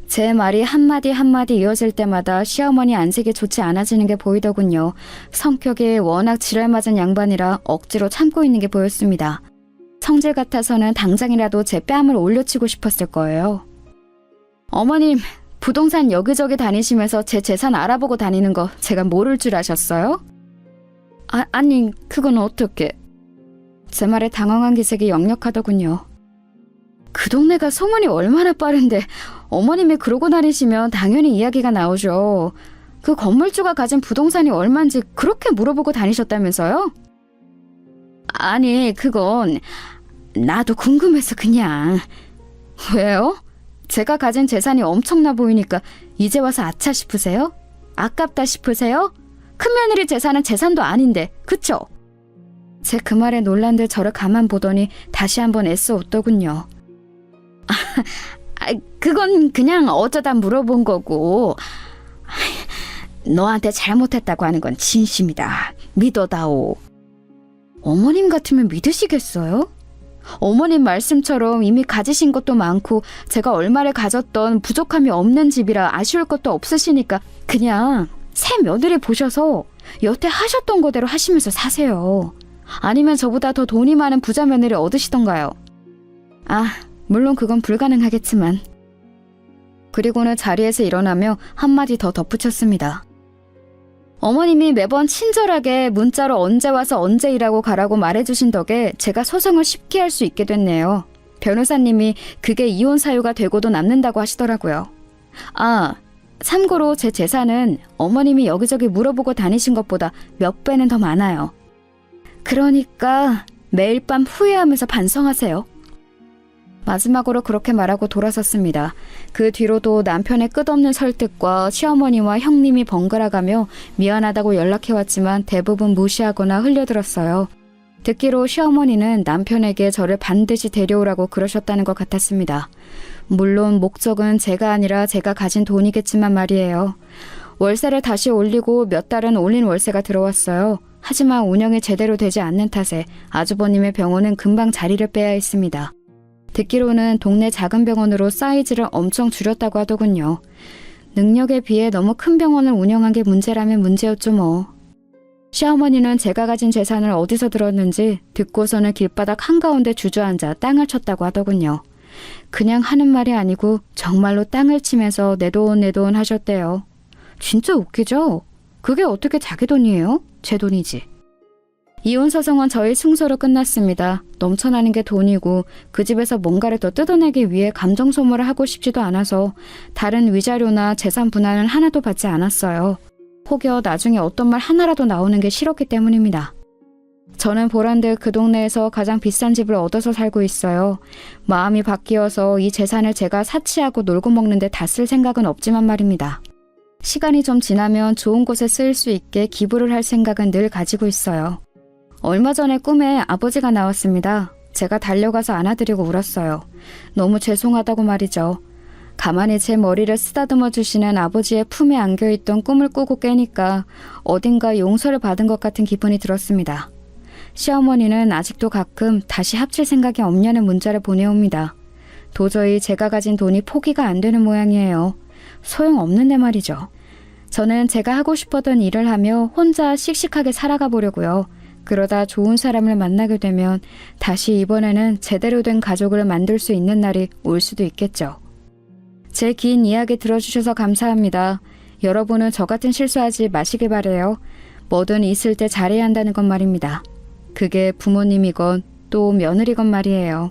Speaker 2: 제 말이 한마디 한마디 이어질 때마다 시어머니 안색이 좋지 않아지는 게 보이더군요. 성격이 워낙 지랄맞은 양반이라 억지로 참고 있는 게 보였습니다. 성질 같아서는 당장이라도 제 뺨을 올려치고 싶었을 거예요. 어머님, 부동산 여기저기 다니시면서 제 재산 알아보고 다니는 거 제가 모를 줄 아셨어요? 아니, 그건 어떻게? 제 말에 당황한 기색이 역력하더군요. 그 동네가 소문이 얼마나 빠른데 어머님이 그러고 다니시면 당연히 이야기가 나오죠. 그 건물주가 가진 부동산이 얼만지 그렇게 물어보고 다니셨다면서요? 아니, 그건 나도 궁금해서 그냥. 왜요? 제가 가진 재산이 엄청나 보이니까 이제 와서 아차 싶으세요? 아깝다 싶으세요? 큰며느리 재산은 재산도 아닌데, 그쵸? 제 그 말에 놀란 듯 저를 가만 보더니 다시 한번 애써 웃더군요. 그건 그냥 어쩌다 물어본 거고, 너한테 잘못했다고 하는 건 진심이다. 믿어다오. 어머님 같으면 믿으시겠어요? 어머님 말씀처럼 이미 가지신 것도 많고 제가 얼마를 가졌던 부족함이 없는 집이라 아쉬울 것도 없으시니까 그냥 새 며느리 보셔서 여태 하셨던 거대로 하시면서 사세요. 아니면 저보다 더 돈이 많은 부자 며느리 얻으시던가요. 물론 그건 불가능하겠지만. 그리고는 자리에서 일어나며 한마디 더 덧붙였습니다. 어머님이 매번 친절하게 문자로 언제 와서 언제 일하고 가라고 말해주신 덕에 제가 소송을 쉽게 할 수 있게 됐네요. 변호사님이 그게 이혼 사유가 되고도 남는다고 하시더라고요. 참고로 제 재산은 어머님이 여기저기 물어보고 다니신 것보다 몇 배는 더 많아요. 그러니까 매일 밤 후회하면서 반성하세요. 마지막으로 그렇게 말하고 돌아섰습니다. 그 뒤로도 남편의 끝없는 설득과 시어머니와 형님이 번갈아가며 미안하다고 연락해왔지만 대부분 무시하거나 흘려들었어요. 듣기로 시어머니는 남편에게 저를 반드시 데려오라고 그러셨다는 것 같았습니다. 물론 목적은 제가 아니라 제가 가진 돈이겠지만 말이에요. 월세를 다시 올리고 몇 달은 올린 월세가 들어왔어요. 하지만 운영이 제대로 되지 않는 탓에 아주버님의 병원은 금방 자리를 빼야 했습니다. 듣기로는 동네 작은 병원으로 사이즈를 엄청 줄였다고 하더군요. 능력에 비해 너무 큰 병원을 운영한 게 문제라면 문제였죠 뭐. 시어머니는 제가 가진 재산을 어디서 들었는지 듣고서는 길바닥 한가운데 주저앉아 땅을 쳤다고 하더군요. 그냥 하는 말이 아니고 정말로 땅을 치면서 내 돈 하셨대요. 진짜 웃기죠? 그게 어떻게 자기 돈이에요? 제 돈이지. 이혼 소송은 저희 승소로 끝났습니다. 넘쳐나는 게 돈이고 그 집에서 뭔가를 더 뜯어내기 위해 감정 소모를 하고 싶지도 않아서 다른 위자료나 재산 분할은 하나도 받지 않았어요. 혹여 나중에 어떤 말 하나라도 나오는 게 싫었기 때문입니다. 저는 보란듯 그 동네에서 가장 비싼 집을 얻어서 살고 있어요. 마음이 바뀌어서 이 재산을 제가 사치하고 놀고 먹는데 다 쓸 생각은 없지만 말입니다. 시간이 좀 지나면 좋은 곳에 쓰일 수 있게 기부를 할 생각은 늘 가지고 있어요. 얼마 전에 꿈에 아버지가 나왔습니다. 제가 달려가서 안아드리고 울었어요. 너무 죄송하다고 말이죠. 가만히 제 머리를 쓰다듬어 주시는 아버지의 품에 안겨있던 꿈을 꾸고 깨니까 어딘가 용서를 받은 것 같은 기분이 들었습니다. 시어머니는 아직도 가끔 다시 합칠 생각이 없냐는 문자를 보내옵니다. 도저히 제가 가진 돈이 포기가 안 되는 모양이에요. 소용없는데 말이죠. 저는 제가 하고 싶었던 일을 하며 혼자 씩씩하게 살아가 보려고요. 그러다 좋은 사람을 만나게 되면 다시 이번에는 제대로 된 가족을 만들 수 있는 날이 올 수도 있겠죠. 제 긴 이야기 들어주셔서 감사합니다. 여러분은 저 같은 실수하지 마시길 바래요. 뭐든 있을 때 잘해야 한다는 건 말입니다. 그게 부모님이건 또 며느리건 말이에요.